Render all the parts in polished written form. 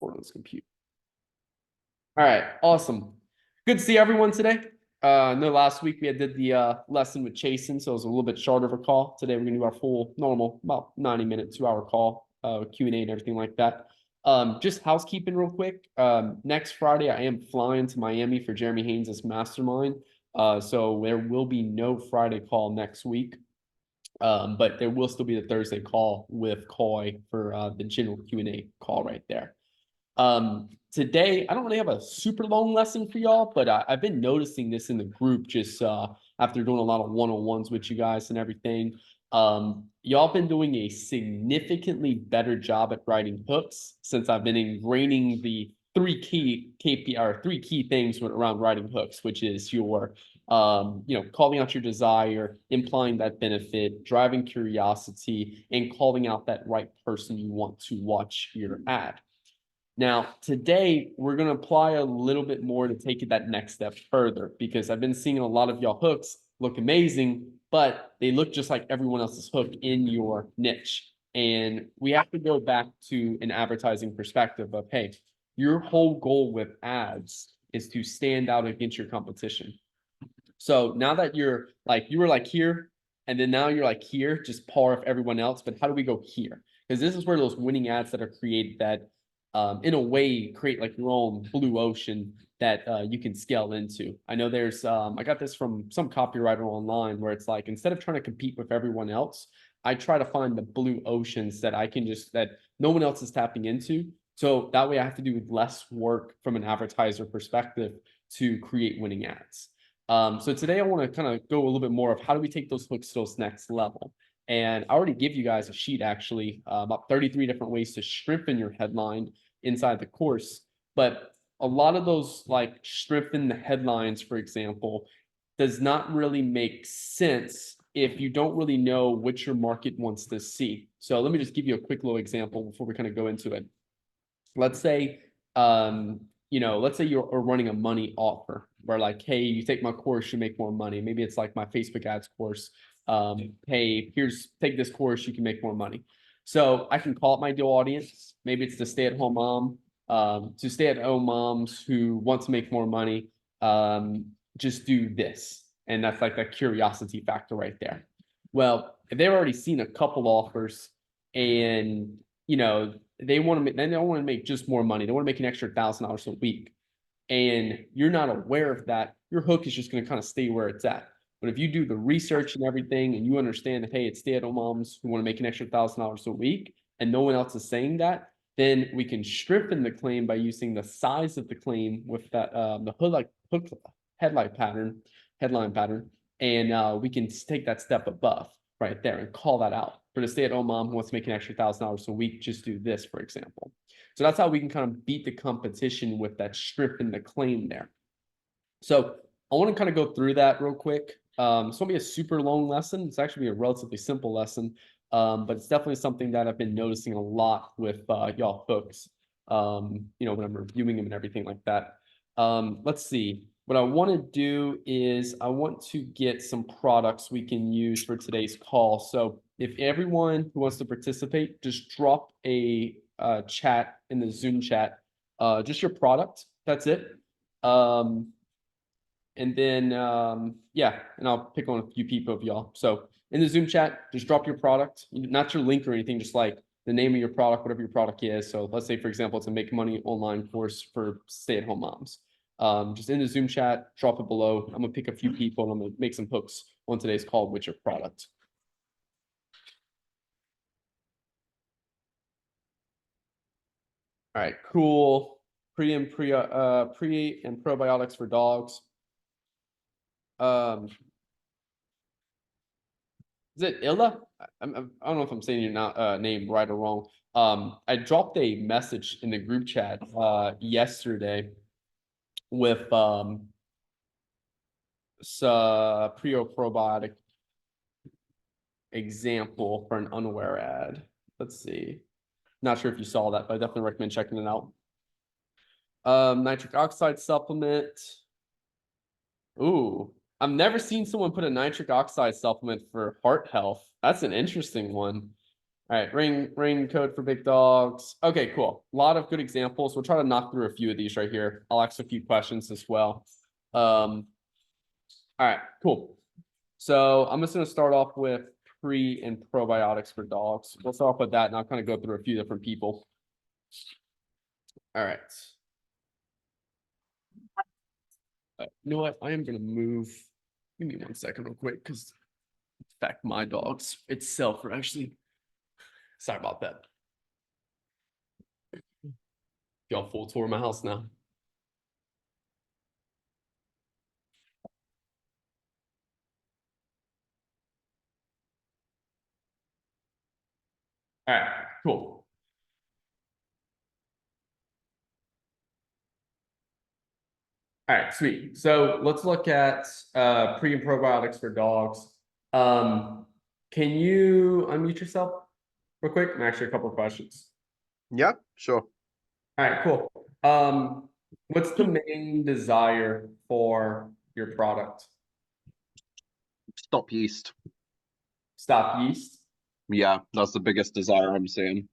for this compute. All right, awesome. Good to see everyone today. No, last week we did the lesson with Chasen, so it was a little bit shorter of a call. Today we're gonna do our full normal, about 90-minute, 2-hour call, Q&A and everything like that. Just housekeeping real quick. Next Friday I am flying to Miami for Jeremy Haynes' mastermind. So there will be no Friday call next week. But there will still be the Thursday call with Coy for the general Q&A call right there. Today, I don't really have a super long lesson for y'all, but I've been noticing this in the group just after doing a lot of one-on-ones with you guys and everything. Y'all been doing a significantly better job at writing hooks since I've been ingraining the three key things around writing hooks, which is your calling out your desire, implying that benefit, driving curiosity, and calling out that right person you want to watch your ad. Now, today, we're going to apply a little bit more to take it that next step further, because I've been seeing a lot of y'all hooks look amazing, but they look just like everyone else's hook in your niche. And we have to go back to an advertising perspective of, hey, your whole goal with ads is to stand out against your competition. So now that you're like, you were like here, and then now you're like here, just par of everyone else, but how do we go here? Because this is where those winning ads that are created that in a way create like your own blue ocean that you can scale into. I know there's I got this from some copywriter online where it's like, instead of trying to compete with everyone else, I try to find the blue oceans that I can that no one else is tapping into. So that way I have to do less work from an advertiser perspective to create winning ads. So today I want to kind of go a little bit more of how do we take those hooks to those next level. And I already give you guys a sheet actually about 33 different ways to strengthen your headline inside the course. But a lot of those like strengthen the headlines, for example, does not really make sense if you don't really know what your market wants to see. So let me just give you a quick little example before we kind of go into it. Let's say, let's say you're running a money offer where like, hey, you take my course, you make more money. Maybe it's like my Facebook ads course. Hey, take this course, you can make more money. So I can call it my ideal audience. Maybe it's the stay-at-home mom, to stay-at-home moms who want to make more money. Just do this. And that's like that curiosity factor right there. Well, if they've already seen a couple offers and, they want to don't want to make just more money. They want to make an extra $1,000 a week. And you're not aware of that. Your hook is just going to kind of stay where it's at. But if you do the research and everything, and you understand that, hey, it's stay-at-home moms who want to make an extra $1,000 a week, and no one else is saying that, then we can strengthen the claim by using the size of the claim with that the hook headline pattern, and we can take that step above right there and call that out. For the stay-at-home mom who wants to make an extra $1,000 a week, just do this, for example. So that's how we can kind of beat the competition with that strengthen the claim there. So I want to kind of go through that real quick. It's going to be a super long lesson. It's actually a relatively simple lesson, but it's definitely something that I've been noticing a lot with y'all folks, when I'm reviewing them and everything like that. Let's see. What I want to do is I want to get some products we can use for today's call. So if everyone who wants to participate, just drop a chat in the Zoom chat, just your product. That's it. And then, and I'll pick on a few people of y'all. So in the Zoom chat, just drop your product, not your link or anything, just like the name of your product, whatever your product is. So let's say, for example, it's a make money online course for stay-at-home moms. Just in the Zoom chat, drop it below. I'm gonna pick a few people and I'm gonna make some hooks on today's call with your product. All right, cool. Pre and probiotics for dogs. Is it Illa? I don't know if I'm saying your name right or wrong. I dropped a message in the group chat yesterday with probiotic example for an unaware ad. Let's see. Not sure if you saw that, but I definitely recommend checking it out. Nitric oxide supplement. Ooh, I've never seen someone put a nitric oxide supplement for heart health. That's an interesting one. All right, ring code for big dogs. Okay, cool. A lot of good examples. We'll try to knock through a few of these right here. I'll ask a few questions as well. All right, cool. So I'm just gonna start off with pre and probiotics for dogs. We'll start off with that, and I'll kind of go through a few different people. All right. You know what? I am gonna move. Give me 1 second, real quick, because in fact, my dogs itself are actually. Sorry about that. Y'all full tour of my house now. All right, cool. All right, sweet. So let's look at pre and probiotics for dogs. Can you unmute yourself real quick? And actually a couple of questions. Yeah, sure. All right, cool. What's the main desire for your product? Stop yeast. Stop yeast? Yeah, that's the biggest desire I'm seeing.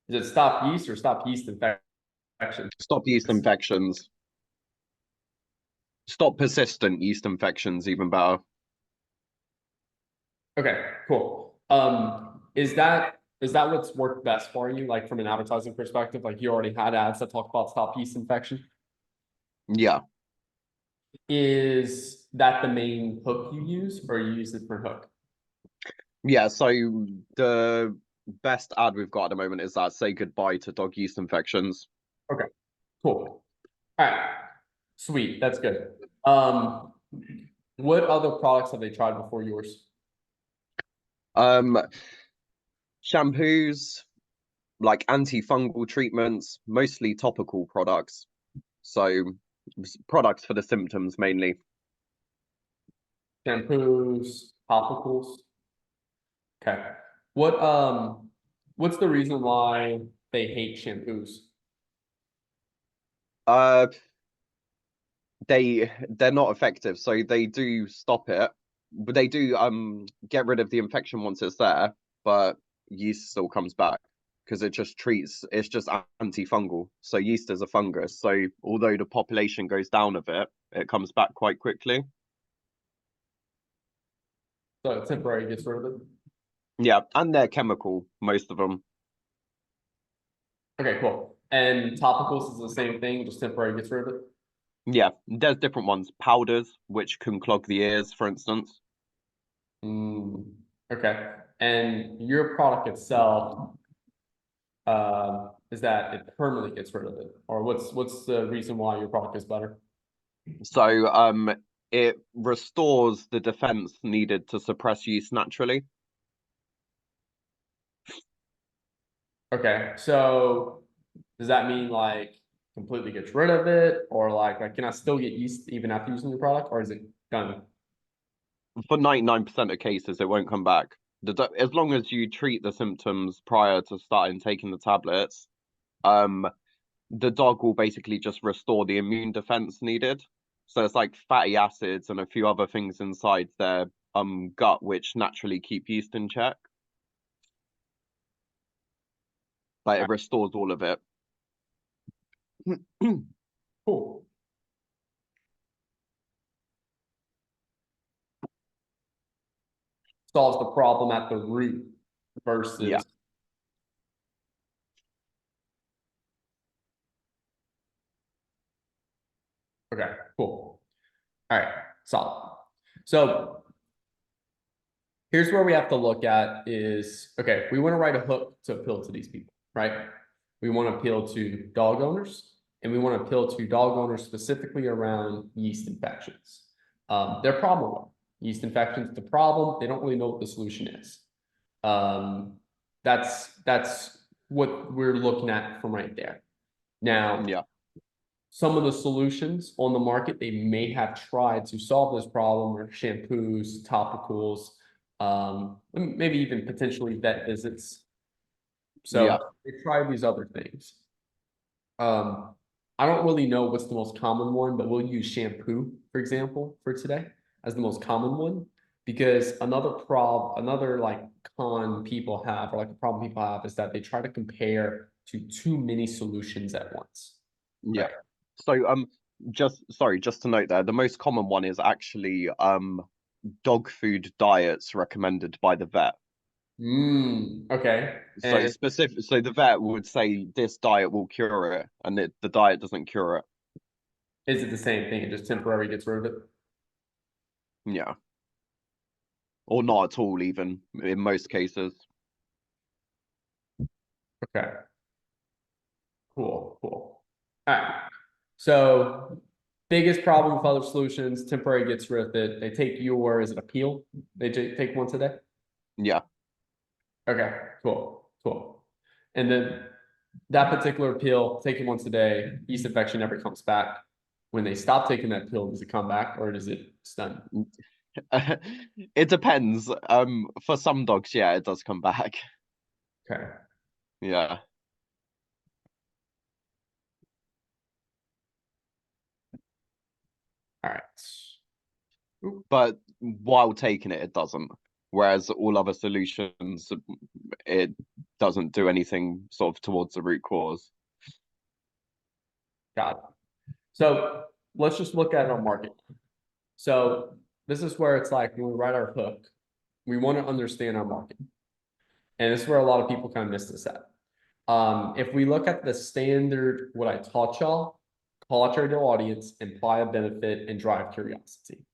Is it stop yeast or stop yeast infection? Stop yeast infections. Stop persistent yeast infections, even better. Okay, cool. Is that what's worked best for you, like from an advertising perspective? Like you already had ads that talk about stop yeast infection. Yeah. Is that the main hook you use, or you use a different hook? Yeah, so the best ad we've got at the moment is that say goodbye to dog yeast infections. Okay, cool. All right, sweet. That's good. What other products have they tried before yours? Shampoos, like antifungal treatments, mostly topical products. So products for the symptoms mainly. Shampoos, topicals. Okay. What's the reason why they hate shampoos? Uh, they're not effective, so they do stop it, but they do get rid of the infection once it's there, but yeast still comes back because it's just antifungal. So yeast is a fungus. So although the population goes down a bit, it comes back quite quickly. So temporary gets rid of it. Yeah, and they're chemical, most of them. Okay, cool. And topicals is the same thing, just temporary gets rid of it. Yeah, there's different ones. Powders, which can clog the ears, for instance. Okay. And your product itself, is that it permanently gets rid of it, or what's the reason why your product is better? So it restores the defense needed to suppress yeast naturally. Okay, so does that mean like completely gets rid of it, or like can I still get yeast even after using your product, or is it done? For 99% of cases, it won't come back. As long as you treat the symptoms prior to starting taking the tablets, um, the dog will basically just restore the immune defense needed. So it's like fatty acids and a few other things inside their gut which naturally keep yeast in check. Like it restores all of it. Cool. Solves the problem at the root Yeah. versus. Okay, cool. All right, solid. So here's where we have to look at is, okay, we want to write a hook to appeal to these people, right? We want to appeal to dog owners, and we want to appeal to dog owners specifically around yeast infections. Their problem, yeast infections, the problem, they don't really know what the solution is. That's what we're looking at from right there. Now, Yeah. some of the solutions on the market, they may have tried to solve this problem, or shampoos, topicals, maybe even potentially vet visits. Yeah. So they try these other things. I don't really know what's the most common one, but we'll use shampoo, for example, for today as the most common one. because another like con people have, or like a problem people have, is that they try to compare to too many solutions at once. Yeah. Right. So just to note there, the most common one is actually dog food diets recommended by the vet. Okay. So And specific, so the vet would say this diet will cure it, and the diet doesn't cure it. is it the same thing? It just temporarily gets rid of it? Yeah, or not at all, even in most cases. Okay. Cool. Cool. All right. So biggest problem with other solutions, temporary gets rid of it. They take your, is it a peel? They take once a day? Yeah, Okay, cool, cool. And then that particular pill, taken once a day, yeast infection never comes back. When they stop taking that pill, does it come back or does it stun? it depends. For some dogs, yeah, it does come back. Okay, Yeah, all right. Oop, but while taking it, it doesn't. Whereas all other solutions, it doesn't do anything sort of towards the root cause. got it. So let's just look at our market. So this is where it's like when we write our hook, we want to understand our market. And this is where a lot of people kind of miss this at. If we look at the standard, what I taught y'all, call out your ideal audience, imply a benefit, and drive curiosity.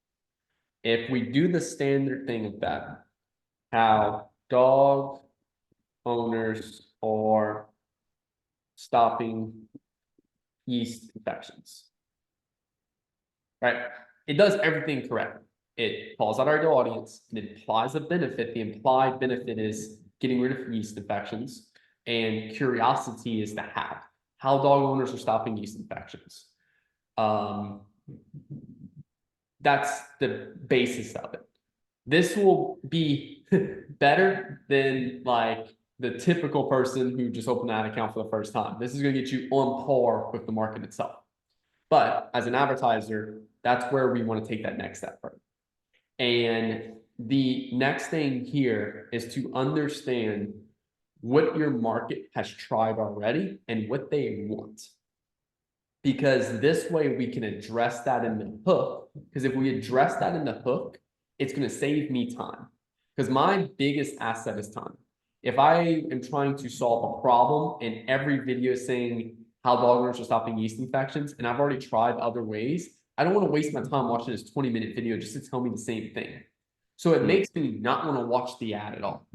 If we do the standard thing of that, how dog owners are stopping yeast infections, right? It does everything correctly. It calls out our ideal audience, it implies a benefit. The implied benefit is getting rid of yeast infections, and curiosity is the how dog owners are stopping yeast infections. Um, that's the basis of it. This will be better than like the typical person who just opened that account for the first time. This is going to get you on par with the market itself. But as an advertiser, that's where we want to take that next step. Right? And the next thing here is to understand what your market has tried already and what they want. Because this way we can address that in the hook. Because if we address that in the hook, it's going to save me time. Because my biggest asset is time. If I am trying to solve a problem and every video saying how dog owners are stopping yeast infections, and I've already tried other ways, I don't want to waste my time watching this 20-minute video just to tell me the same thing. So it makes me not want to watch the ad at all.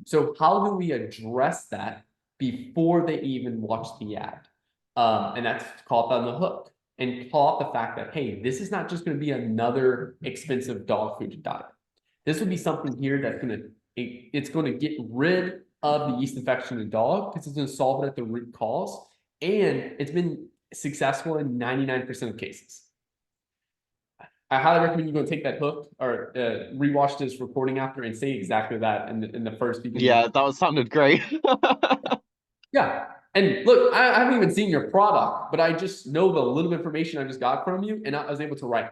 So how do we address that before they even watch the ad? And that's called on the hook and call out the fact that, hey, this is not just going to be another expensive dog food diet. This would be something here that's going to, it's going to get rid of the yeast infection in the dog because it's going to solve it at the root cause. And it's been successful in 99% of cases. I highly recommend you go and take that hook or rewatch this recording after and say exactly that in the first beginning. Yeah, that sounded great. Yeah. And look, I haven't even seen your product, but I just know the little information I just got from you, and I was able to write.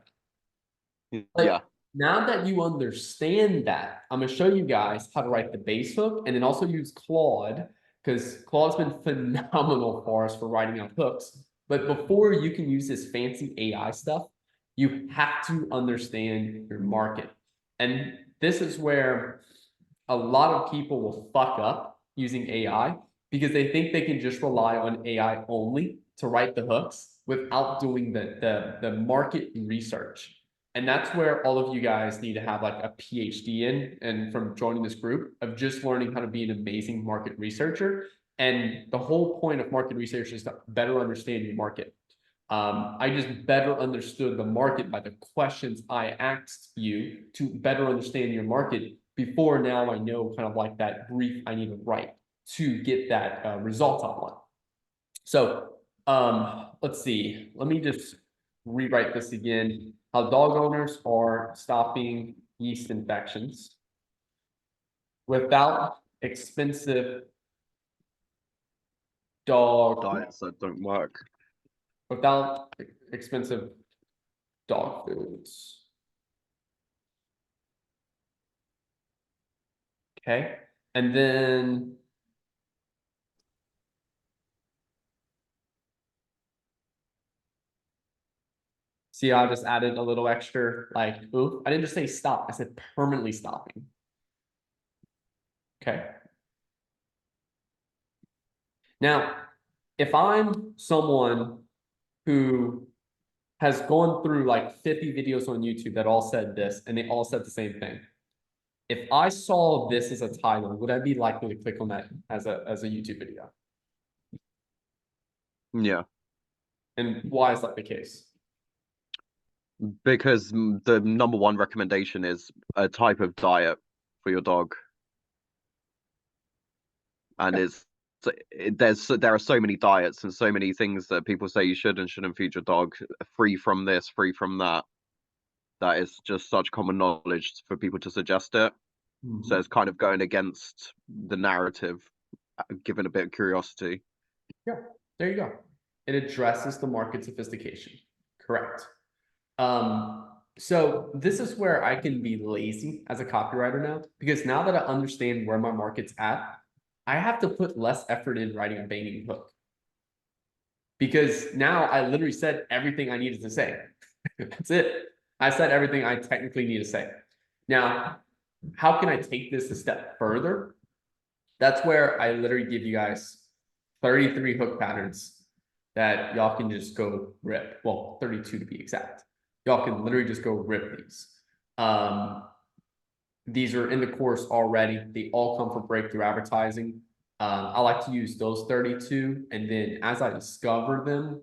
Like, Yeah. now that you understand that, I'm gonna show you guys how to write the base hook and then also use Claude, because Claude's been phenomenal for us for writing out hooks. But before you can use this fancy AI stuff, you have to understand your market. And this is where a lot of people will fuck up using AI because they think they can just rely on AI only to write the hooks without doing the market research. And that's where all of you guys need to have like a PhD in, and from joining this group of just learning how to be an amazing market researcher. And the whole point of market research is to better understand your market. I just better understood the market by the questions I asked you to better understand your market before now I know kind of like that brief I need to write to get that result I want. So let's see. Let me just rewrite this again. How dog owners are stopping yeast infections without expensive dog Diets that don't work. without expensive dog foods. Okay. And then see, I just added a little extra, like, ooh, I didn't just say stop, I said permanently stopping. Okay. Now, if I'm someone who has gone through like 50 videos on YouTube that all said this, and they all said the same thing. If I saw this as a title, would I be likely to click on that as a YouTube video? Yeah, And why is that the case? because the number one recommendation is a type of diet for your dog, and there are so many diets and so many things that people say you should and shouldn't feed your dog, free from this, free from that. That is just such common knowledge for people to suggest it. So it's kind of going against the narrative, given a bit of curiosity. Yeah, there you go. It addresses the market sophistication. Correct. So this is where I can be lazy as a copywriter now, because now that I understand where my market's at, I have to put less effort in writing a banging hook. Because now I literally said everything I needed to say. That's it. I said everything I technically need to say. Now, how can I take this a step further? That's where I literally give you guys 33 hook patterns that y'all can just go rip. Well, 32 to be exact. Y'all can literally just go rip these. These are in the course already. They all come from breakthrough advertising. I like to use those 32. And then as I discover them,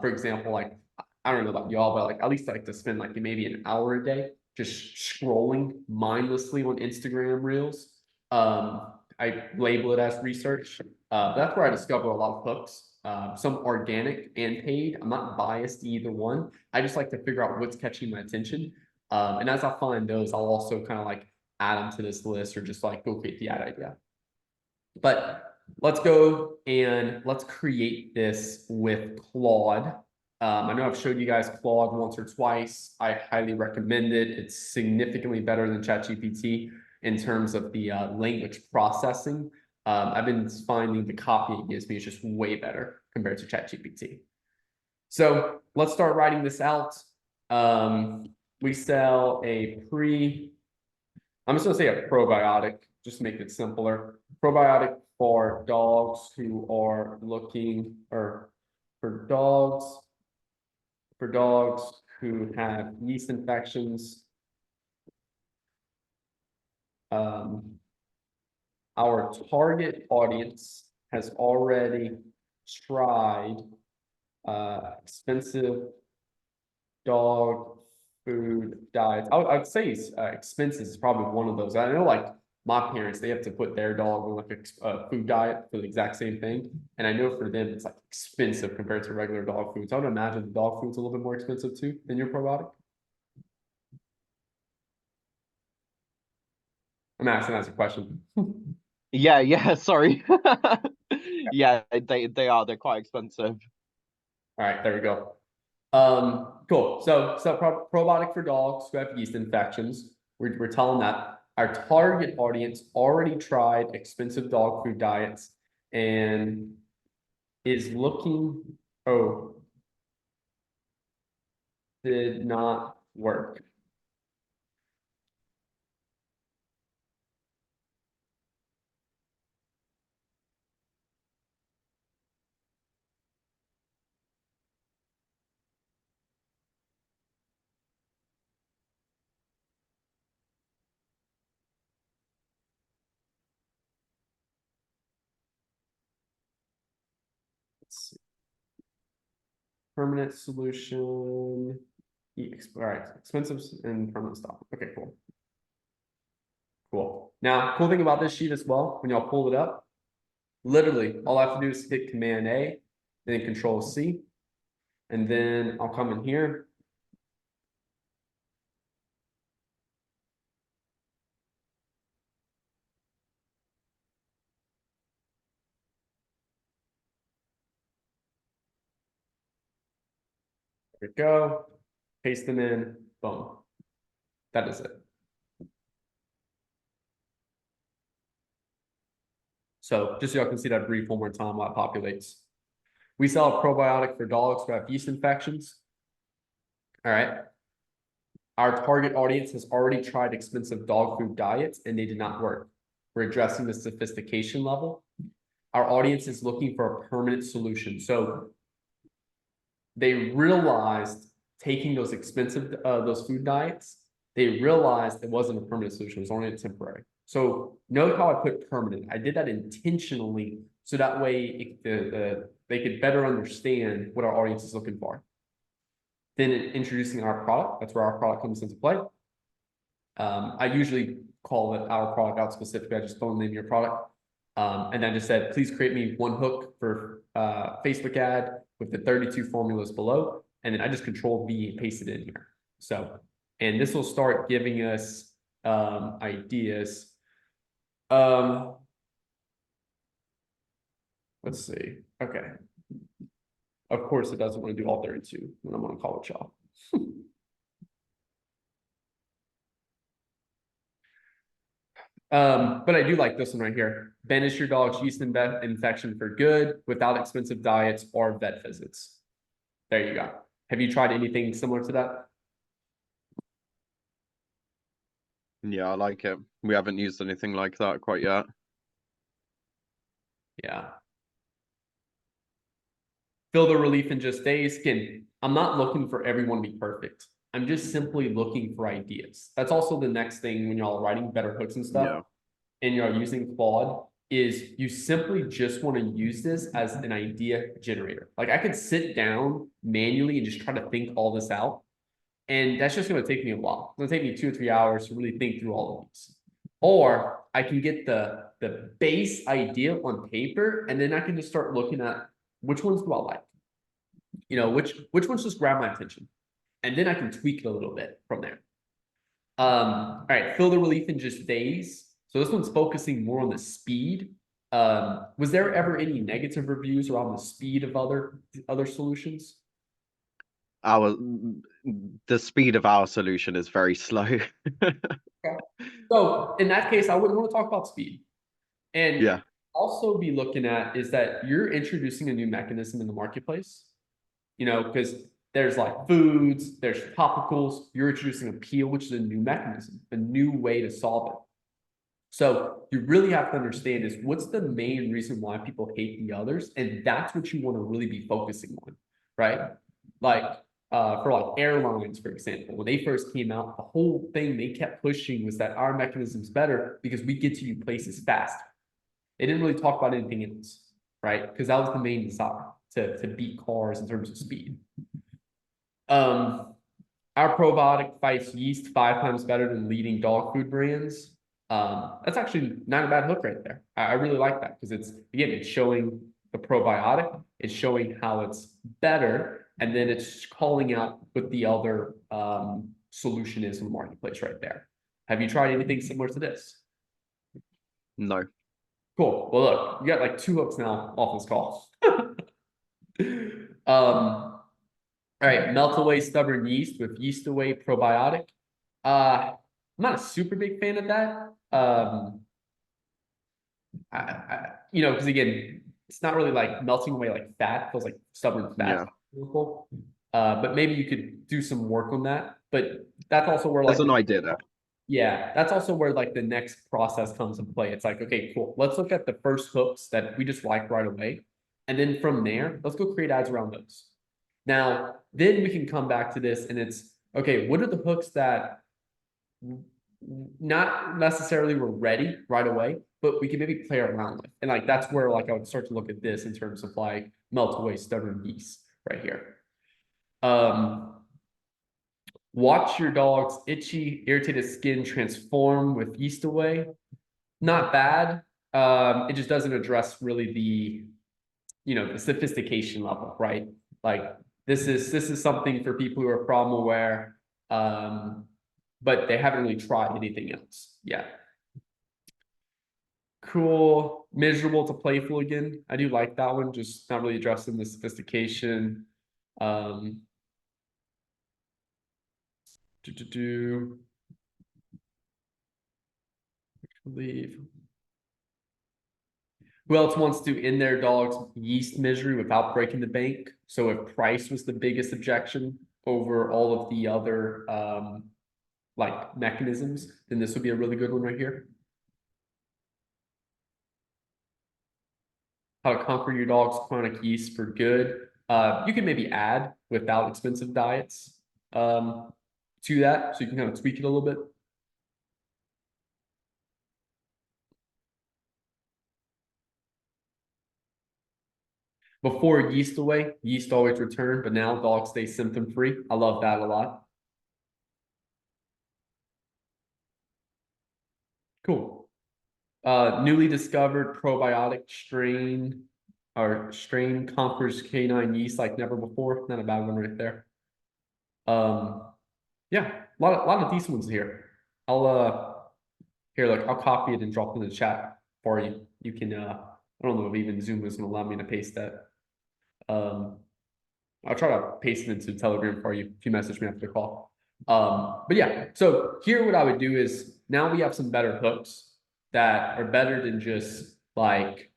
for example, like, I don't know about y'all, but like, at least I like to spend like maybe an hour a day just scrolling mindlessly on Instagram reels. I label it as research. That's where I discover a lot of hooks, some organic and paid. I'm not biased to either one. I just like to figure out what's catching my attention. And as I find those, I'll also kind of like add them to this list or just like go create the ad idea. But let's go and let's create this with Claude. I know I've showed you guys Claude once or twice. I highly recommend it. It's significantly better than ChatGPT in terms of the language processing. I've been finding the copy it gives me is just way better compared to ChatGPT. So let's start writing this out. We sell a I'm just gonna say a probiotic, just to make it simpler. Probiotic for dogs who are looking, or for dogs who have yeast infections. Our target audience has already tried expensive dog food diets. I'd say expenses is probably one of those. I know like my parents, they have to put their dog on like a food diet for the exact same thing. And I know for them, it's like expensive compared to regular dog food. So I would imagine the dog food's a little bit more expensive too than your probiotic. I'm asking as a question. Yeah, yeah, sorry. Yeah, they're quite expensive. All right, there we go. Cool. So probiotic for dogs who have yeast infections. We're telling that our target audience already tried expensive dog food diets and is looking, oh, did not work. Let's see. Permanent solution. All right, expensive and permanent stop. Okay, cool. Cool. Now, cool thing about this sheet as well, when y'all pull it up, literally all I have to do is hit Command A, then Control C, and then I'll come in here. There we go. Paste them in. Boom. That is it. So just so y'all can see that brief one more time while it populates. We sell a probiotic for dogs who have yeast infections. All right. Our target audience has already tried expensive dog food diets and they did not work. We're addressing the sophistication level. Our audience is looking for a permanent solution. So they realized taking those expensive, those food diets, they realized it wasn't a permanent solution. It was only a temporary. So note how I put permanent. I did that intentionally so that way they could better understand what our audience is looking for. Then introducing our product, that's where our product comes into play. I usually call it our product out specifically. I just don't name your product. And then just said, please create me one hook for Facebook ad with the 32 formulas below. And then I just control V and paste it in here. So, and this will start giving us ideas. Let's see. Okay. Of course, it doesn't want to do all 32 when I'm on a call with y'all. But I do like this one right here. Banish your dog's yeast infection for good without expensive diets or vet visits. There you go. Have you tried anything similar to that? Yeah, I like it. We haven't used anything like that quite yet. Yeah. Feel the relief in just days. Again, I'm not looking for everyone to be perfect. I'm just simply looking for ideas. That's also the next thing when y'all are writing better hooks and stuff. Yeah. And you're using Claude is you simply just want to use this as an idea generator. Like I could sit down manually and just try to think all this out. And that's just going to take me a while. It's going to take me 2 or 3 hours to really think through all of these. Or I can get the base idea on paper, and then I can just start looking at which ones do I like? You know, which ones just grab my attention? And then I can tweak it a little bit from there. All right, feel the relief in just days. So this one's focusing more on the speed. Was there ever any negative reviews around the speed of other solutions? The speed of our solution is very slow. Okay. So in that case, I wouldn't want to talk about speed. And Yeah. also be looking at is that you're introducing a new mechanism in the marketplace, you know, because there's like foods, there's topicals, you're introducing a peel, which is a new mechanism, a new way to solve it. So you really have to understand is what's the main reason why people hate the others, and that's what you want to really be focusing on, right? Like for like airlines, for example, when they first came out, the whole thing they kept pushing was that our mechanism's better because we get to you places fast. They didn't really talk about anything else, right? Because that was the main desire to beat cars in terms of speed. Our probiotic fights yeast 5 times better than leading dog food brands. That's actually not a bad hook right there. I really like that because it's showing the probiotic, it's showing how it's better, and then it's calling out what the other solution is in the marketplace right there. Have you tried anything similar to this? No. Cool. Well, look, you got like 2 hooks now off this call. All right, melt away stubborn yeast with yeast away probiotic. I'm not a super big fan of that. You know, because again, it's not really like melting away like fat. It feels like stubborn fat. Yeah. But maybe you could do some work on that. But that's also where There's like an idea there. yeah, that's also where like the next process comes into play. It's like, okay, cool. Let's look at the first hooks that we just like right away. And then from there, let's go create ads around those. Now, then we can come back to this and it's, okay, what are the hooks that not necessarily were ready right away, but we can maybe play around with. And like, that's where like I would start to look at this in terms of like melt away stubborn yeast right here. Watch your dog's itchy, irritated skin transform with yeast away. Not bad. It just doesn't address really the sophistication level, right? Like this is something for people who are problem aware, but they haven't really tried anything else yet. Cool. Miserable to playful again. I do like that one, just not really addressing the sophistication. Leave. Who else wants to end their dog's yeast misery without breaking the bank? So if price was the biggest objection over all of the other like mechanisms, then this would be a really good one right here. How to conquer your dog's chronic yeast for good. You can maybe add without expensive diets to that, so you can kind of tweak it a little bit. Before yeast away, yeast always return, but now dogs stay symptom free. I love that a lot. Cool. Newly discovered probiotic strain or strain conquers canine yeast like never before. Not a bad one right there. Yeah, a lot of decent ones here. I'll copy it and drop it in the chat for you. You can I don't know if even Zoom is gonna allow me to paste that. I'll try to paste it into Telegram for you if you message me after the call. But yeah, so here what I would do is now we have some better hooks that are better than just like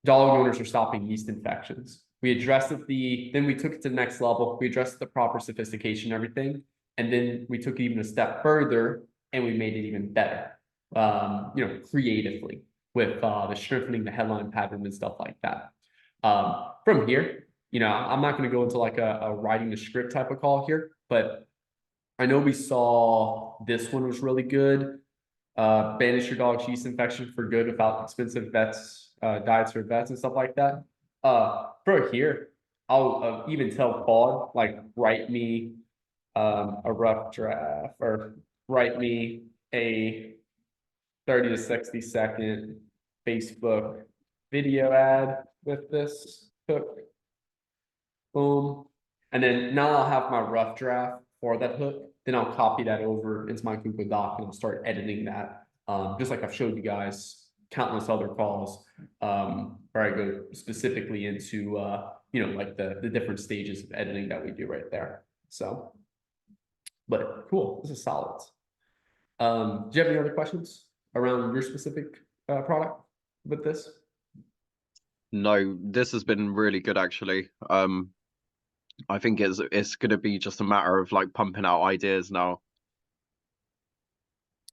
dog owners are stopping yeast infections. We addressed then we took it to the next level. We addressed the proper sophistication, everything. And then we took it even a step further and we made it even better, creatively with the strengthening the headline pattern and stuff like that. From here, I'm not going to go into like a writing the script type of call here, but I know we saw this one was really good. Banish your dog's yeast infection for good without expensive diets for vets and stuff like that. For here, I'll even tell Claude, like, write me a rough draft or write me a 30 to 60-second Facebook video ad with this hook. Boom. And then now I'll have my rough draft for that hook. Then I'll copy that over into my Google Doc and I'll start editing that. Just like I've showed you guys countless other calls, where I go specifically into like the different stages of editing that we do right there. So, but cool, this is solid. Do you have any other questions around your specific product with this? No, this has been really good actually. I think it's going to be just a matter of like pumping out ideas now.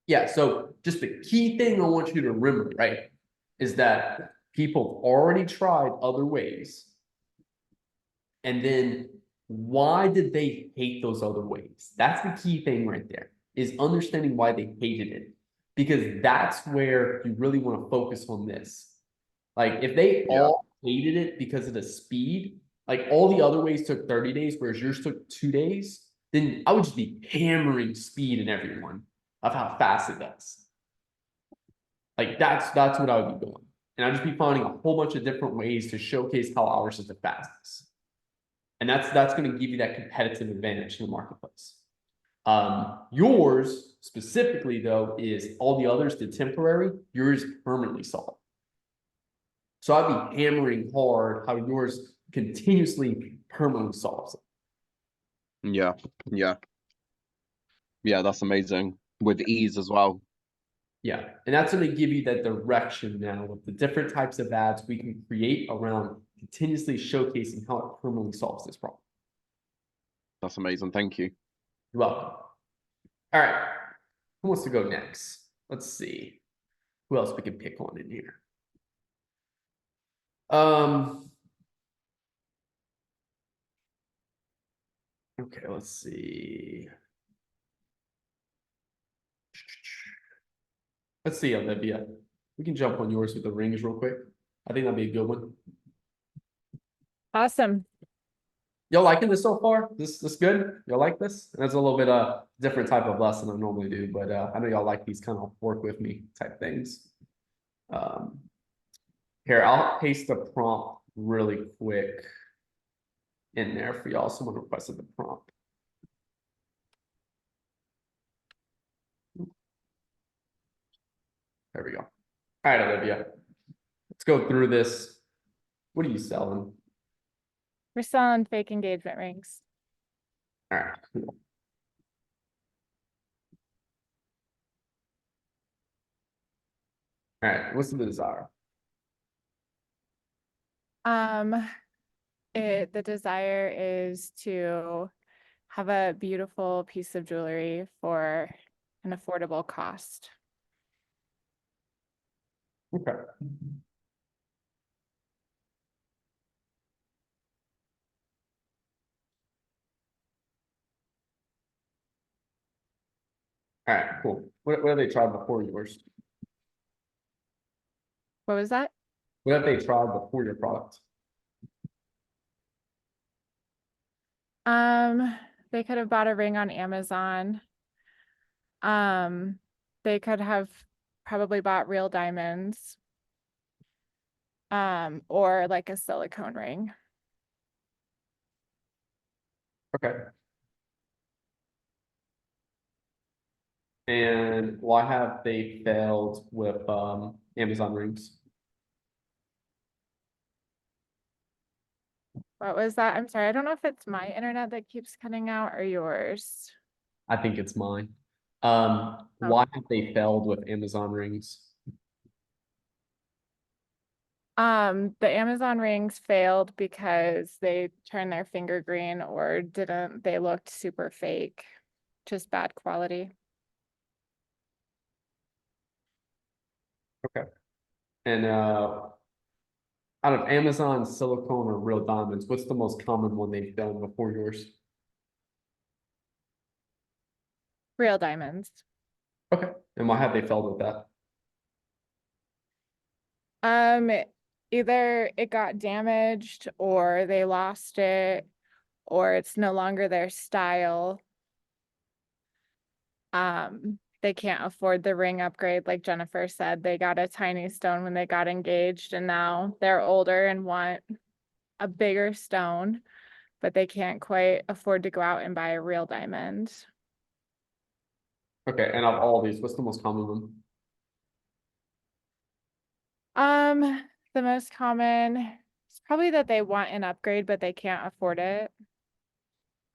Yeah, so just the key thing I want you to remember, right, is that people have already tried other ways. And then why did they hate those other ways? That's the key thing right there, is understanding why they hated it. Because that's where you really want to focus on this. Like if they all hated it because of the speed, like all the other ways took 30 days, whereas yours took 2 days, then I would just be hammering speed in everyone of how fast it does. Like that's what I would be doing. And I'd just be finding a whole bunch of different ways to showcase how ours is the fastest. And that's going to give you that competitive advantage in the marketplace. Yours specifically, though, is all the others did temporary, yours permanently solid. So I'd be hammering hard how yours continuously permanently solves it. Yeah, that's amazing with ease as well. Yeah, and that's going to give you that direction now with the different types of ads we can create around continuously showcasing how it permanently solves this problem. That's amazing. Thank you. You're welcome. All right, who wants to go next? Let's see who else we can pick on in here. Okay, let's see. Let's see, Olivia. We can jump on yours with the rings real quick. I think that'd be a good one. Awesome. Y'all liking this so far? This good? Y'all like this? That's a little bit different type of lesson I normally do, but I know y'all like these kind of work with me type things. Here, I'll paste the prompt really quick in there for y'all. Someone requested the prompt. There we go. All right, Olivia. Let's go through this. What are you selling? We're selling fake engagement rings. All right, cool. All right, what's the desire? The desire is to have a beautiful piece of jewelry for an affordable cost. Okay. All right, cool. What have they tried before yours? What was that? What have they tried before your product? They could have bought a ring on Amazon. They could have probably bought real diamonds. Or like a silicone ring. Okay. And why have they failed with Amazon rings? What was that? I'm sorry. I don't know if it's my internet that keeps cutting out or yours. I think it's mine. Oh. Why have they failed with Amazon rings? The Amazon rings failed because they turned their finger green or didn't, they looked super fake, just bad quality. Okay. And out of Amazon, silicone, or real diamonds, what's the most common one they've done before yours? Real diamonds. Okay. And why have they failed with that? Either it got damaged or they lost it or it's no longer their style. They can't afford the ring upgrade, like Jennifer said. They got a tiny stone when they got engaged, and now they're older and want a bigger stone, but they can't quite afford to go out and buy a real diamond. Okay. And of all these, what's the most common one? The most common is probably that they want an upgrade, but they can't afford it.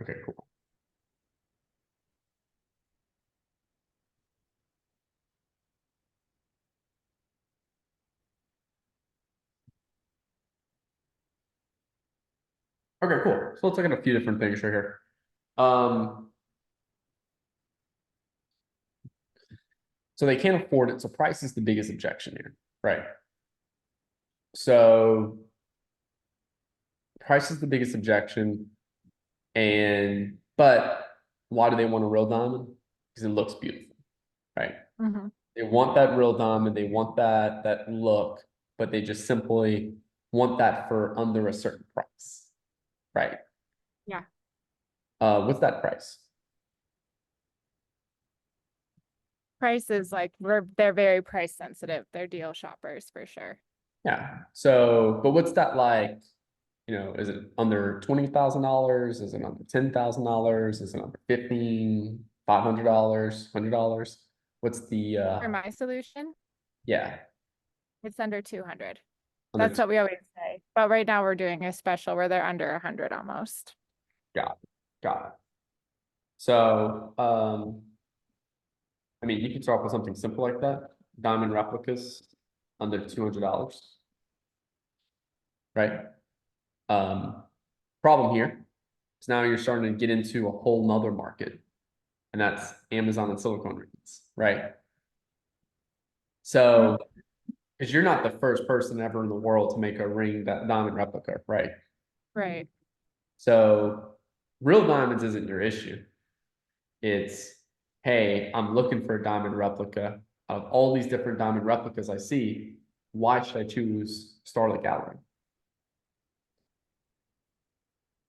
Okay, cool. Okay, cool. So let's look at a few different things right here. So they can't afford it. So price is the biggest objection here, right? So price is the biggest objection. But why do they want a real diamond? Because it looks beautiful, right? Mm-hmm. They want that real diamond, they want that look, but they just simply want that for under a certain price, right? Yeah. What's that price? Prices, like they're very price sensitive. They're deal shoppers for sure. Yeah. So, but what's that like? You know, is it under $20,000? Is it under $10,000? Is it under $500, $100? What's the For my solution, yeah, it's under 200. under That's what we always say. But right now we're doing a special where they're under 100 almost. got it. So I mean you could start off with something simple like that. Diamond replicas under $200, right? Problem here is now you're starting to get into a whole nother market, and that's Amazon and silicone rings, right? So, because you're not the first person ever in the world to make a ring that diamond replica, right? Right. So, real diamonds isn't your issue. It's, hey, I'm looking for a diamond replica. Of all these different diamond replicas I see, why should I choose Starlight Gallery?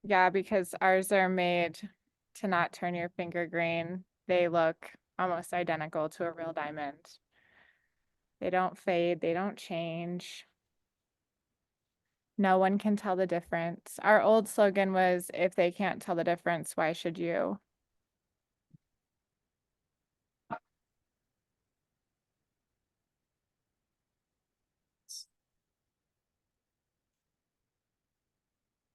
Yeah, because ours are made to not turn your finger green. They look almost identical to a real diamond. They don't fade, they don't change. No one can tell the difference. Our old slogan was, if they can't tell the difference, why should you?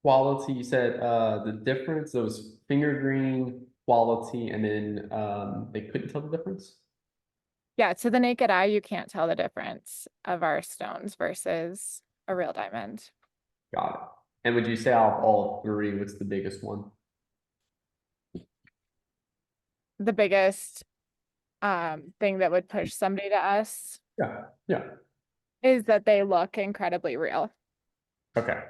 Quality, you said the difference, those finger green quality, and then they couldn't tell the difference. Yeah, to the naked eye, you can't tell the difference of our stones versus a real diamond. Got it. And would you say out of all three, what's the biggest one? The biggest thing that would push somebody to us Yeah, yeah. is that they look incredibly real. Okay.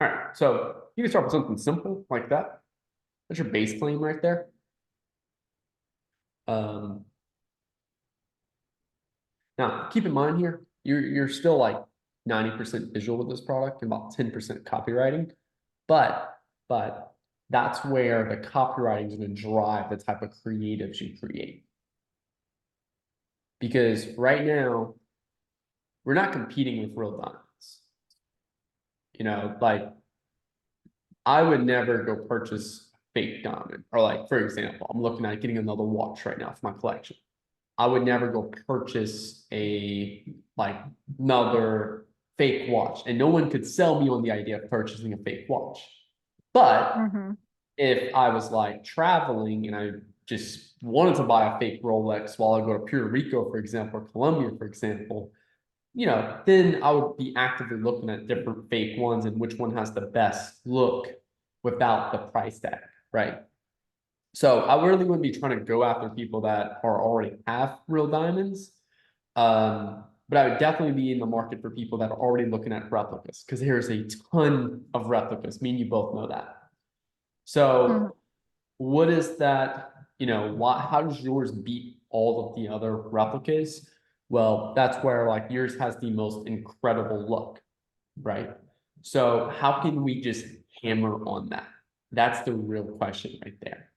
All right, so you can start with something simple like that. That's your base claim right there. Now keep in mind here, you're still like 90% visual with this product and about 10% copywriting, but that's where the copywriting is going to drive the type of creatives you create. Because right now, we're not competing with real diamonds. You know, like I would never go purchase a fake diamond, or like, for example, I'm looking at getting another watch right now for my collection. I would never go purchase like another fake watch, and no one could sell me on the idea of purchasing a fake watch. But if I was like traveling and I just wanted to buy a fake Rolex while I go to Puerto Rico, for example, or Colombia, for example, you know, then I would be actively looking at different fake ones and which one has the best look without the price tag, right? So I really wouldn't be trying to go after people that are already have real diamonds. But I would definitely be in the market for people that are already looking at replicas, because there's a ton of replicas. Me and you both know that. So what is that, you know, how does yours beat all of the other replicas? Well, that's where like yours has the most incredible look, right? So how can we just hammer on that? That's the real question right there.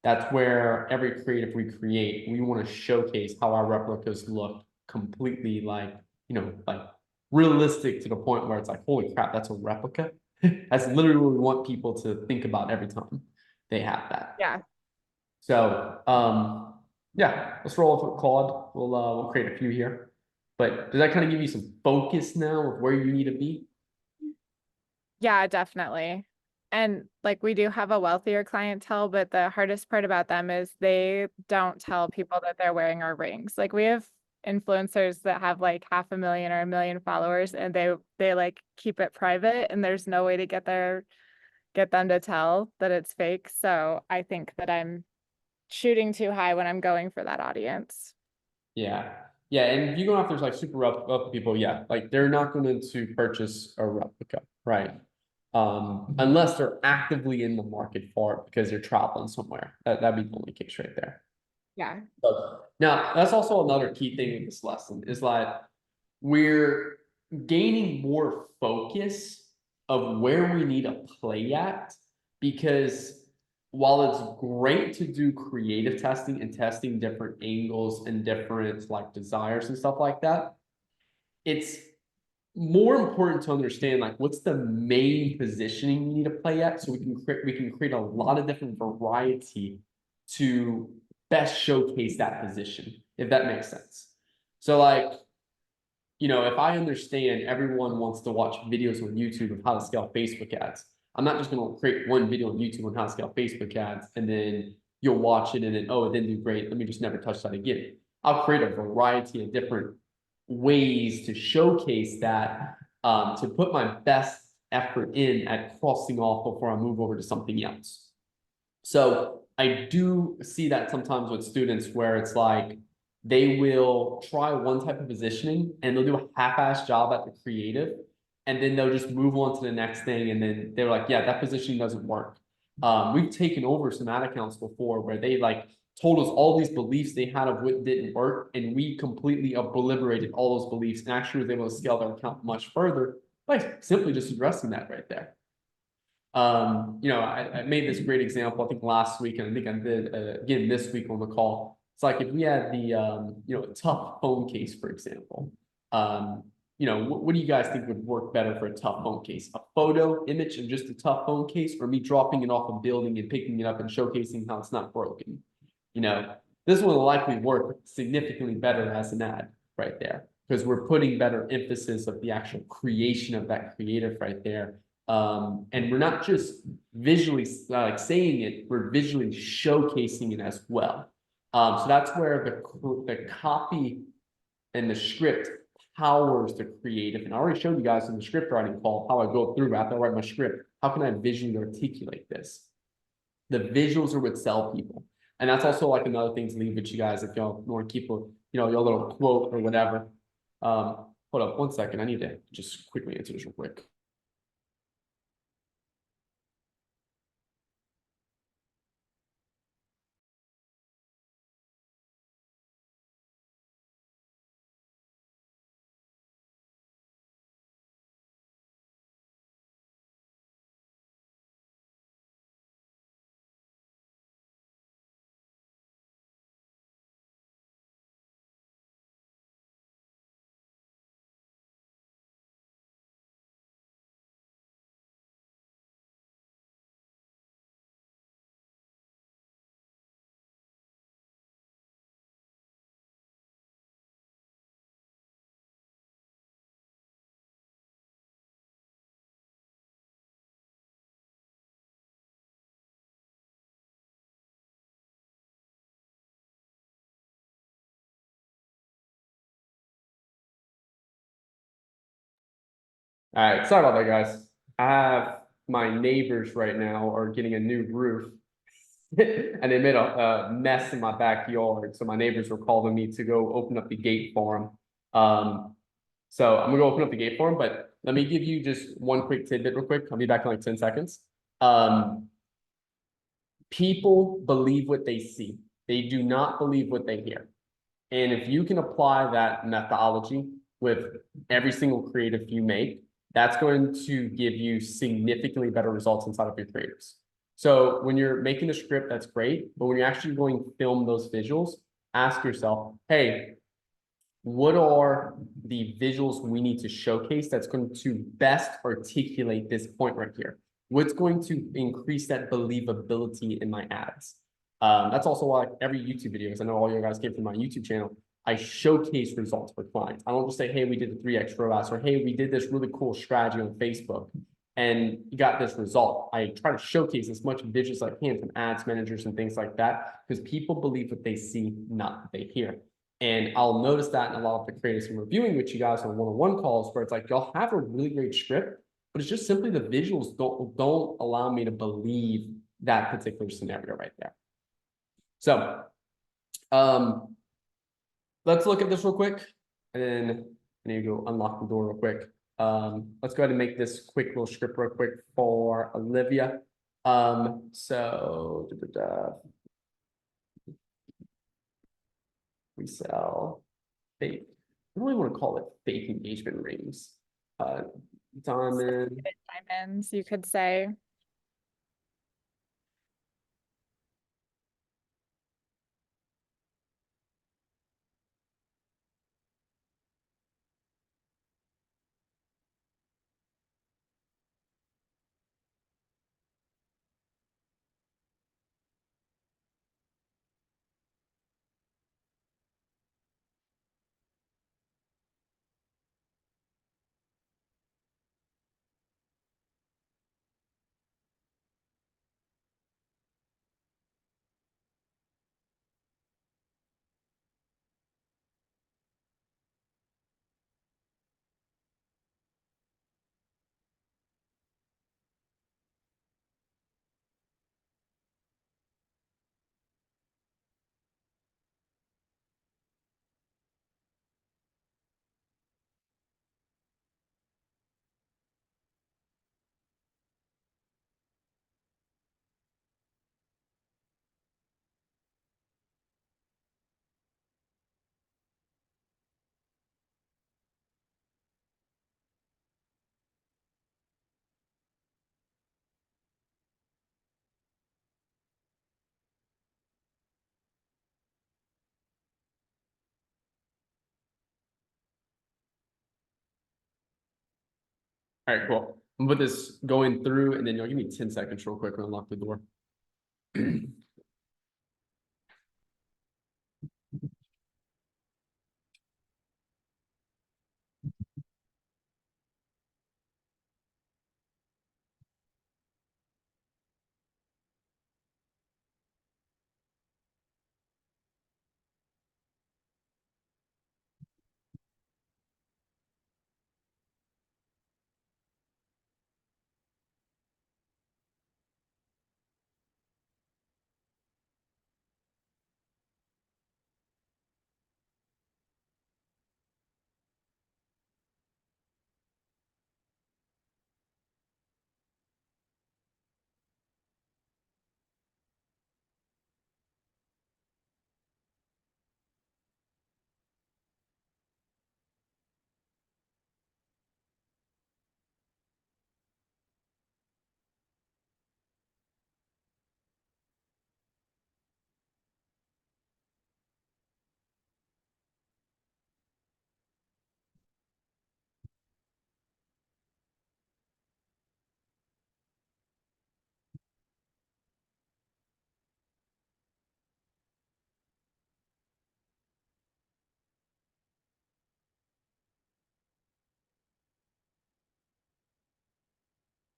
That's where every creative we create, we want to showcase how our replicas look completely like, you know, like realistic to the point where it's like, holy crap, that's a replica. That's literally what we want people to think about every time they have that. Yeah. So, yeah, let's roll with Claude. We'll create a few here. But does that kind of give you some focus now of where you need to be? Yeah, definitely. And like we do have a wealthier clientele, but the hardest part about them is they don't tell people that they're wearing our rings. Like we have influencers that have like 500,000 or 1 million followers, and they like keep it private, and there's no way to get them to tell that it's fake. So I think that I'm shooting too high when I'm going for that audience. Yeah. Yeah, and if you go after like super wealthy people, yeah, like they're not going to purchase a replica, right? Unless they're actively in the market for it because they're traveling somewhere. That'd be the only case right there. Yeah. But now that's also another key thing in this lesson is like we're gaining more focus of where we need to play at, because while it's great to do creative testing and testing different angles and different like desires and stuff like that, it's more important to understand like what's the main positioning you need to play at, so we can create a lot of different variety to best showcase that position, if that makes sense. So like, you know, if I understand everyone wants to watch videos on YouTube of how to scale Facebook ads, I'm not just going to create one video on YouTube on how to scale Facebook ads and then you'll watch it and then, oh, it didn't do great, let me just never touch that again. I'll create a variety of different ways to showcase that, to put my best effort in at crossing off before I move over to something else. So I do see that sometimes with students where it's like they will try one type of positioning and they'll do a half-ass job at the creative, and then they'll just move on to the next thing, and then they're like, yeah, that positioning doesn't work. We've taken over some ad accounts before where they like told us all these beliefs they had of what didn't work, and we completely obliterated all those beliefs and actually was able to scale their account much further by simply just addressing that right there. You know, I made this great example, I think last week, and I think I did again this week on the call. It's like if we had the, you know, a tough phone case, for example, you know, what do you guys think would work better for a tough phone case? A photo image of just a tough phone case, or me dropping it off a building and picking it up and showcasing how it's not broken? You know, this will likely work significantly better as an ad right there, because we're putting better emphasis of the actual creation of that creative right there And we're not just visually like saying it, we're visually showcasing it as well. So that's where the copy and the script powers the creative. And I already showed you guys in the script writing call how I go through after I write my script. How can I visually articulate this? The visuals are what sell people. And that's also like another thing to leave with you guys if y'all want to keep a, your little quote or whatever. Hold up 1 second. I need to just quickly answer this real quick. All right, sorry about that, guys. I have my neighbors right now are getting a new roof, and they made a mess in my backyard. So my neighbors were calling me to go open up the gate for them. So I'm gonna go open up the gate for them, but let me give you just one quick tidbit real quick. I'll be back in like 10 seconds. People believe what they see. They do not believe what they hear. And if you can apply that methodology with every single creative you make, that's going to give you significantly better results inside of your creatives. So when you're making a script, that's great. But when you're actually going to film those visuals, ask yourself, hey, what are the visuals we need to showcase that's going to best articulate this point right here? What's going to increase that believability in my ads? That's also why every YouTube video, because I know all you guys came from my YouTube channel, I showcase results for clients. I don't just say, hey, we did the 3x ROAS, or hey, we did this really cool strategy on Facebook and you got this result. I try to showcase as much visuals as I can from ads managers and things like that, because people believe what they see, not what they hear. And I'll notice that in a lot of the creatives I'm reviewing with you guys on one-on-one calls, where it's like, y'all have a really great script, but it's just simply the visuals don't allow me to believe that particular scenario right there. So let's look at this real quick, and then I need to go unlock the door real quick. Let's go ahead and make this quick little script real quick for Olivia. We sell fake. I don't really want to call it fake engagement rings. Diamond. Diamonds, you could say. All right, cool. I'm gonna put this going through, and then you'll give me 10 seconds real quick to unlock the door.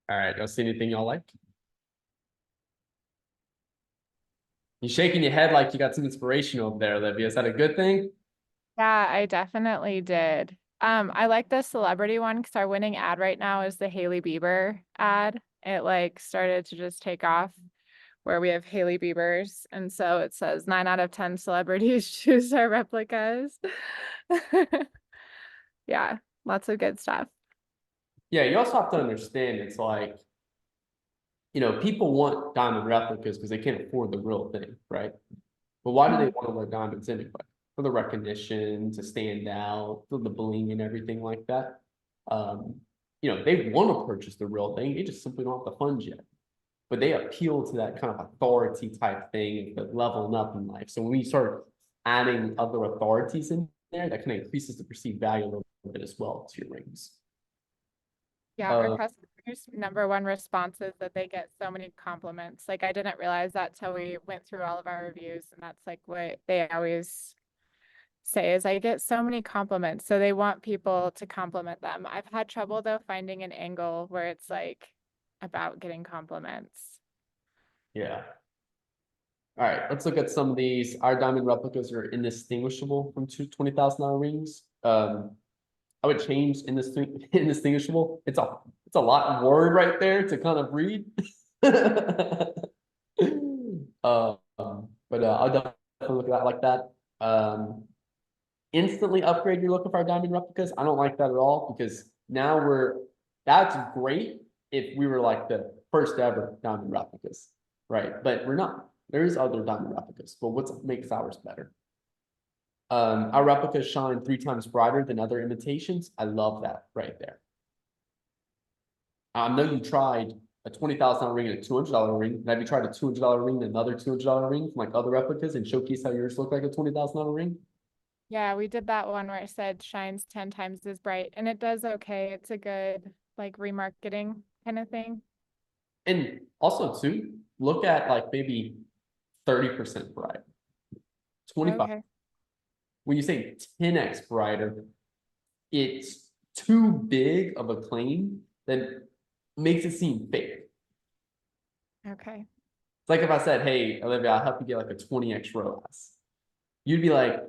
All right, y'all see anything y'all like? You shaking your head like you got some inspiration over there, Olivia. Is that a good thing? Yeah, I definitely did. I like the celebrity one because our winning ad right now is the Hailey Bieber ad. It like started to just take off where we have Hailey Bieber's. And so it says 9 out of 10 celebrities choose our replicas. Yeah, lots of good stuff. Yeah, you also have to understand it's like, people want diamond replicas because they can't afford the real thing, right? But why do they want to wear diamonds anyway? For the recognition, to stand out, for the bling and everything like that. They want to purchase the real thing, they just simply don't have the funds yet. But they appeal to that kind of authority type thing, the leveling up in life. So when we start adding other authorities in there, that kind of increases the perceived value a little bit as well to your rings. Yeah, our customers' number one response is that they get so many compliments. Like I didn't realize that till we went through all of our reviews, and that's like what they always say is I get so many compliments. So they want people to compliment them. I've had trouble though finding an angle where it's like about getting compliments. Yeah. All right, let's look at some of these. Our diamond replicas are indistinguishable from two $20,000 rings. I would change indistinguishable. It's a lot of word right there to kind of read. I'll definitely look at that like that. Instantly upgrade your look of our diamond replicas. I don't like that at all because now that's great if we were like the first ever diamond replicas, right? But we're not. There's other diamond replicas, but what makes ours better? Our replicas shine 3 times brighter than other imitations. I love that right there. I know you tried a $20,000 ring and a $200 ring. Have you tried a $200 ring and another $200 ring from like other replicas and showcase how yours look like a $20,000 ring? Yeah, we did that one where it said shines 10 times as bright, and it does okay. It's a good like remarketing kind of thing. And also too, look at like maybe 30% bright, 25. Okay. When you say 10x brighter, it's too big of a claim that makes it seem fake. Okay. It's like if I said, hey, Olivia, I'll help you get like a 20x ROAS. You'd be like,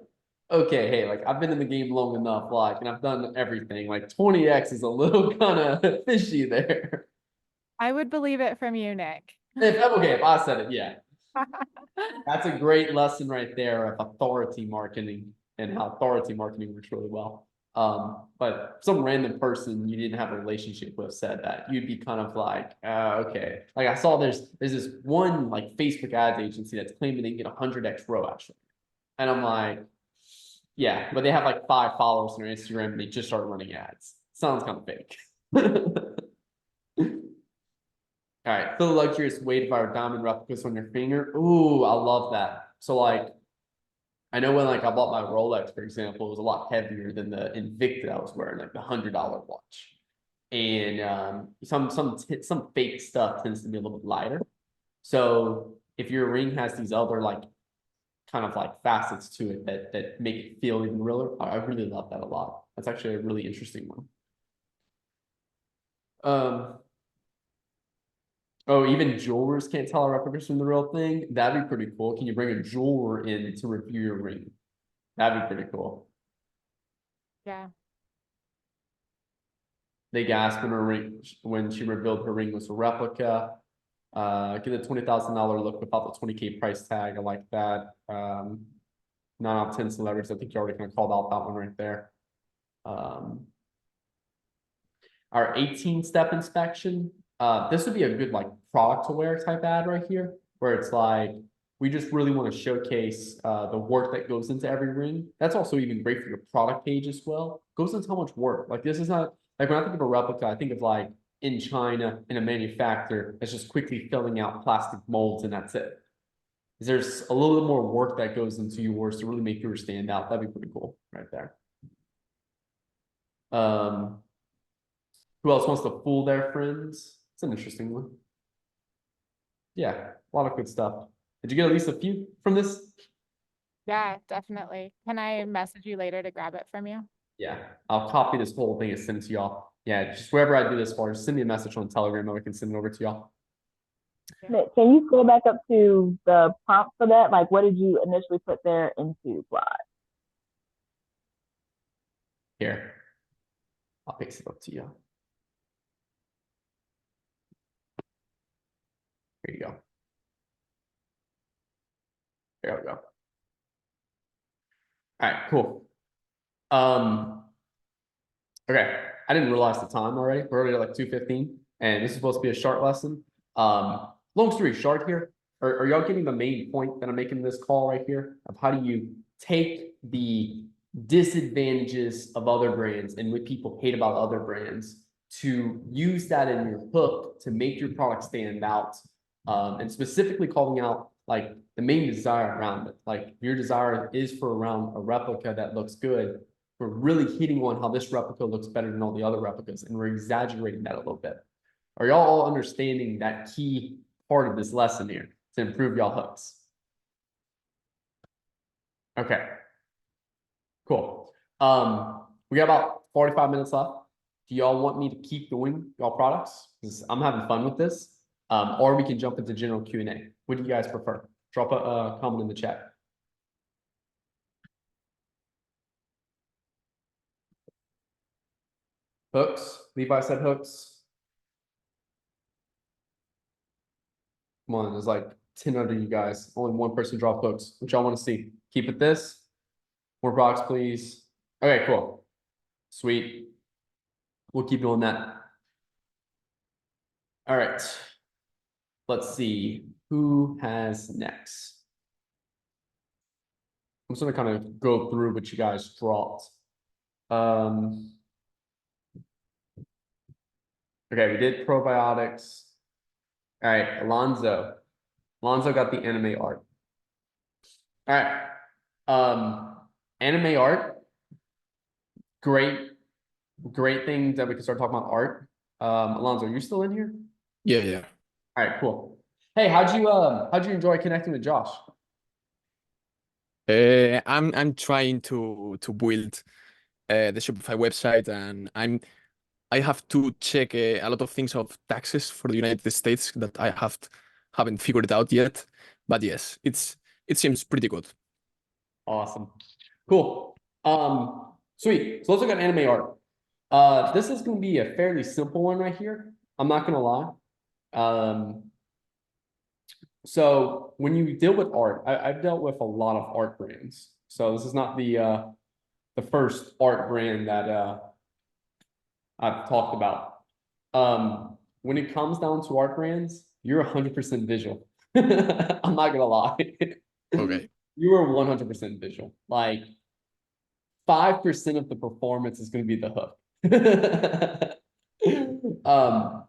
okay, hey, like I've been in the game long enough, like, and I've done everything. Like 20x is a little kind of fishy there. I would believe it from you, Nick. If I said it, yeah. That's a great lesson right there of authority marketing and how authority marketing works really well. But some random person you didn't have a relationship with said that, you'd be kind of like, okay. Like I saw there's this one like Facebook ads agency that's claiming they can get 100x ROAS. And I'm like, yeah, but they have like 5 followers on their Instagram and they just start running ads. Sounds kind of fake. All right, feel the luxurious weight of our diamond replicas on your finger. Ooh, I love that. So like, I know when like I bought my Rolex, for example, it was a lot heavier than the Invicta I was wearing, like the $100 watch. And some fake stuff tends to be a little bit lighter. So if your ring has these other like kind of like facets to it that make it feel even realer, I really love that a lot. That's actually a really interesting one. Oh, even jewelers can't tell a replicas from the real thing. That'd be pretty cool. Can you bring a jeweler in to review your ring? That'd be pretty cool. Yeah. They gasped when she revealed her ring was a replica. Get a $20,000 look without the 20K price tag. I like that. 9 out of 10 celebrities. I think you already kind of called out that one right there. Our 18-step inspection. This would be a good like product to wear type ad right here, where it's like we just really want to showcase the work that goes into every ring. That's also even great for your product page as well. Goes into how much work. Like this is not like when I think of a replica, I think of like in China in a manufacturer that's just quickly filling out plastic molds and that's it. There's a little bit more work that goes into yours to really make yours stand out. That'd be pretty cool right there. Who else wants to fool their friends? It's an interesting one. Yeah, a lot of good stuff. Did you get at least a few from this? Yeah, definitely. Can I message you later to grab it from you? Yeah, I'll copy this whole thing and send it to y'all. Yeah, just wherever I do this for, just send me a message on Telegram and we can send it over to y'all. Nick, can you scroll back up to the prompt for that? Like, what did you initially put there into Plot? Here. I'll paste it up to you. Here you go. There we go. All right, cool. Okay, I didn't realize the time already. We're already at like 2:15, and this is supposed to be a short lesson. Long story short here, are y'all getting the main point that I'm making in this call right here of how do you take the disadvantages of other brands and what people hate about other brands to use that in your hook to make your product stand out, and specifically calling out like the main desire around it. Like your desire is for around a replica that looks good. We're really hitting on how this replica looks better than all the other replicas, and we're exaggerating that a little bit. Are y'all all understanding that key part of this lesson here to improve y'all hooks? Okay, cool. We got about 45 minutes left. Do y'all want me to keep doing y'all products? Because I'm having fun with this. Or we can jump into general Q&A. What do you guys prefer? Drop a comment in the chat. Hooks. Levi said hooks. Come on, there's like 10 under you guys. Only one person dropped hooks. What y'all want to see? Keep it this. More blocks, please. Okay, cool. Sweet. We'll keep doing that. All right. Let's see. Who has next? I'm just gonna kind of go through what you guys dropped. Okay, we did probiotics. All right, Alonzo. Alonzo got the anime art. All right. Anime art. Great thing that we can start talking about art. Alonzo, are you still in here? Yeah. All right, cool. Hey, how'd you enjoy connecting with Josh? I'm trying to build the Shopify website, and I have to check a lot of things of taxes for the United States that I haven't figured it out yet. But yes, it seems pretty good. Awesome. Cool. Sweet. So let's look at anime art. This is going to be a fairly simple one right here. I'm not going to lie. So when you deal with art, I've dealt with a lot of art brands. So this is not the first art brand that I've talked about. When it comes down to art brands, you're 100% visual. I'm not gonna lie. Okay. You are 100% visual. Like 5% of the performance is going to be the hook.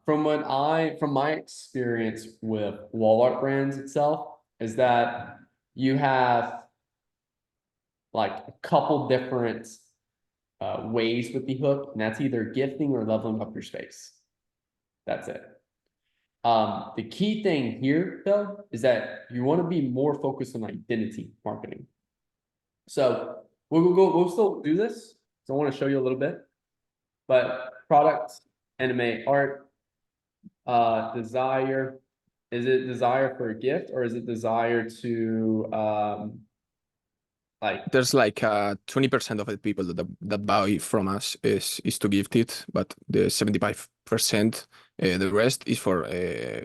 From my experience with wall art brands itself is that you have like a couple different ways with the hook, and that's either gifting or leveling up your space. That's it. The key thing here, though, is that you want to be more focused on identity marketing. So we'll still do this. So I want to show you a little bit, but products, anime art, desire. Is it desire for a gift or is it desire to like? There's like 20% of the people that buy from us is to gift it, but the 75%, the rest is for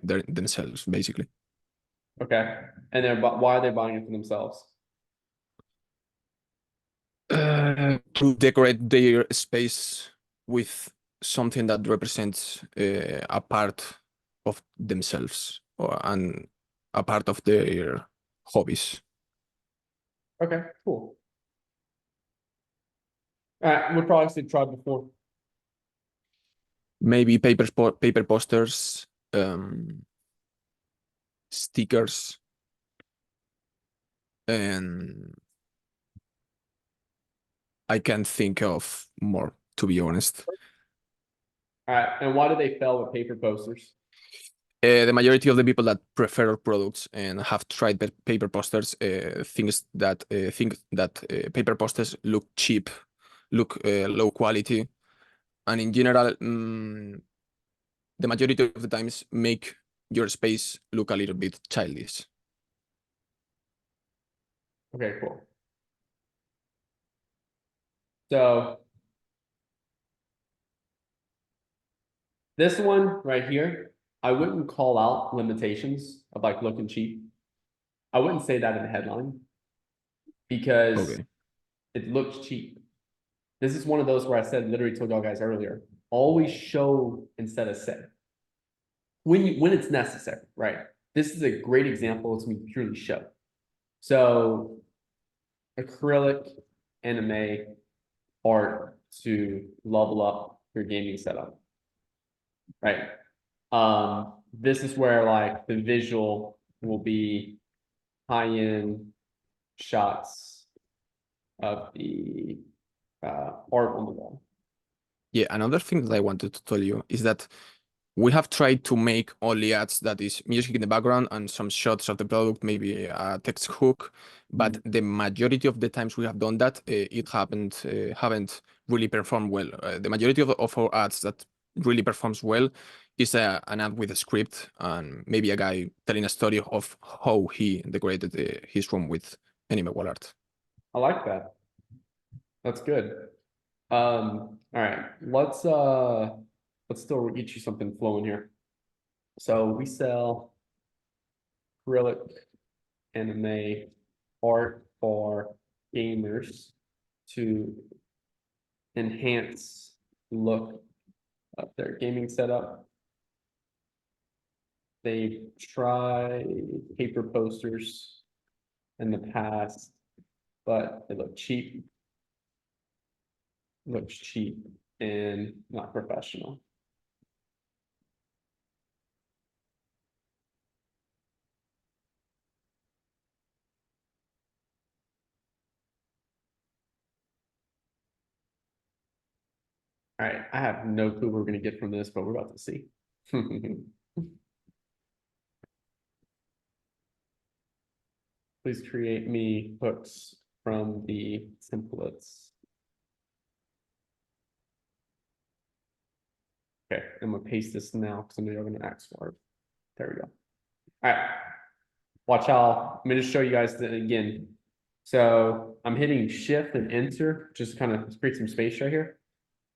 themselves, basically. Okay, and why are they buying it for themselves? To decorate their space with something that represents a part of themselves and a part of their hobbies. Okay, cool. All right, what products did you try before? Maybe paper posters, stickers, and I can't think of more, to be honest. All right, and why do they fail with paper posters? The majority of the people that prefer our products and have tried paper posters think that paper posters look cheap, look low quality, and in general, the majority of the times make your space look a little bit childish. Okay, cool. So this one right here, I wouldn't call out limitations of like looking cheap. I wouldn't say that in the headline because Okay. it looks cheap. This is one of those where I said, literally told y'all guys earlier, always show instead of say. When it's necessary, right? This is a great example. It's me purely show. So acrylic, anime, art to level up your gaming setup, right? This is where like the visual will be high-end shots of the art on the wall. Yeah, another thing that I wanted to tell you is that we have tried to make only ads that is music in the background and some shots of the product, maybe a text hook. But the majority of the times we have done that, it haven't really performed well. The majority of our ads that really performs well is an ad with a script and maybe a guy telling a story of how he decorated his room with anime wall art. I like that. That's good. All right, let's still get you something flowing here. So we sell acrylic, anime, art for gamers to enhance the look of their gaming setup. They've tried paper posters in the past, but they look cheap. Looks cheap and not professional. All right, I have no clue what we're gonna get from this, but we're about to see. Please create me hooks from the templates. Okay, I'm gonna paste this now because I know you're gonna ask for it. There we go. All right, watch how, I'm gonna show you guys that again. So I'm hitting shift and enter, just kind of create some space right here.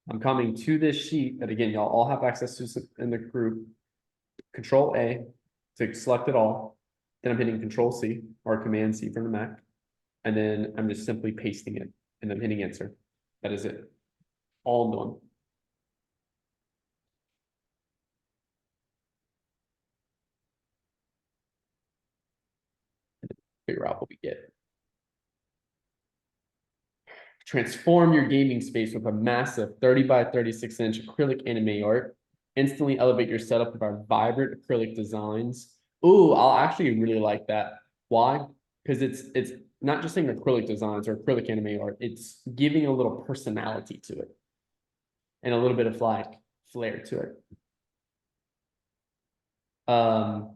I'm coming to this sheet that again, y'all all have access to in the group. Control A to select it all. Then I'm hitting Control C or Command C from the Mac. And then I'm just simply pasting it and then hitting enter. That is it. All I'm doing. Figure out what we get. Transform your gaming space with a massive 30 by 36 inch acrylic anime art. Instantly elevate your setup with our vibrant acrylic designs. Ooh, I'll actually really like that. Why? Because it's not just saying acrylic designs or acrylic anime art, it's giving a little personality to it. And a little bit of like flair to it. Oh,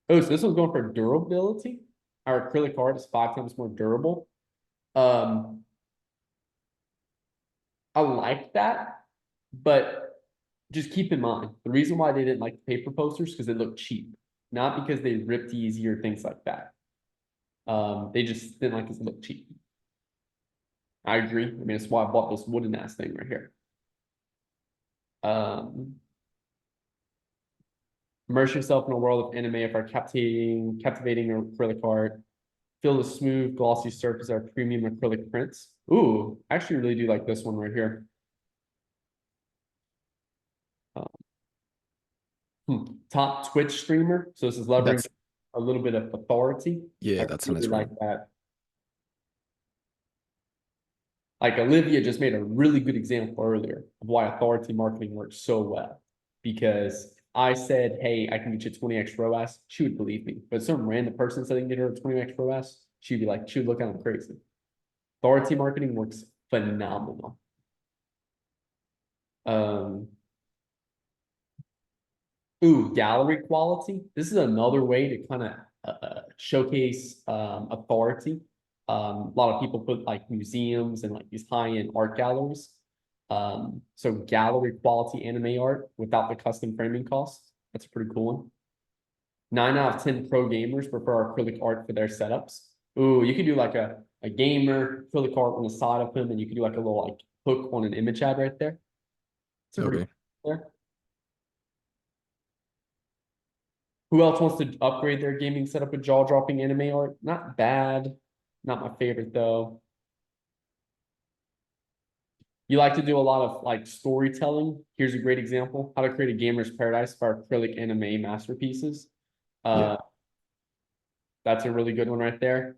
so this one's going for durability. Our acrylic art is 5 times more durable. I like that, but just keep in mind, the reason why they didn't like the paper posters because they look cheap, not because they ripped easy or things like that. They just didn't like it to look cheap. I agree. I mean, that's why I bought this wooden ass thing right here. Immerse yourself in a world of anime if our captivating acrylic art. Feel the smooth, glossy surface of our premium acrylic prints. Ooh, I actually really do like this one right here. Top Twitch streamer. So this is leveraging a little bit of authority. Yeah, I that's a really nice one. like that. Like Olivia just made a really good example earlier of why authority marketing works so well. Because I said, hey, I can get you 20x ROAS, she would believe me. But some random person said I can get her 20x ROAS, she'd be like, she would look at him crazy. Authority marketing works phenomenal. Ooh, gallery quality. This is another way to kind of showcase authority. A lot of people put like museums and like these high-end art galleries. So gallery quality anime art without the custom framing costs. That's a pretty cool one. 9 out of 10 pro gamers prefer acrylic art for their setups. Ooh, you could do like a gamer acrylic art on the side of him, and you could do like a little like hook on an image ad right there. It's a pretty Okay. cool there. Who else wants to upgrade their gaming setup with jaw-dropping anime art? Not bad. Not my favorite though. You like to do a lot of like storytelling. Here's a great example: how to create a gamer's paradise for acrylic anime masterpieces. Yeah. That's a really good one right there.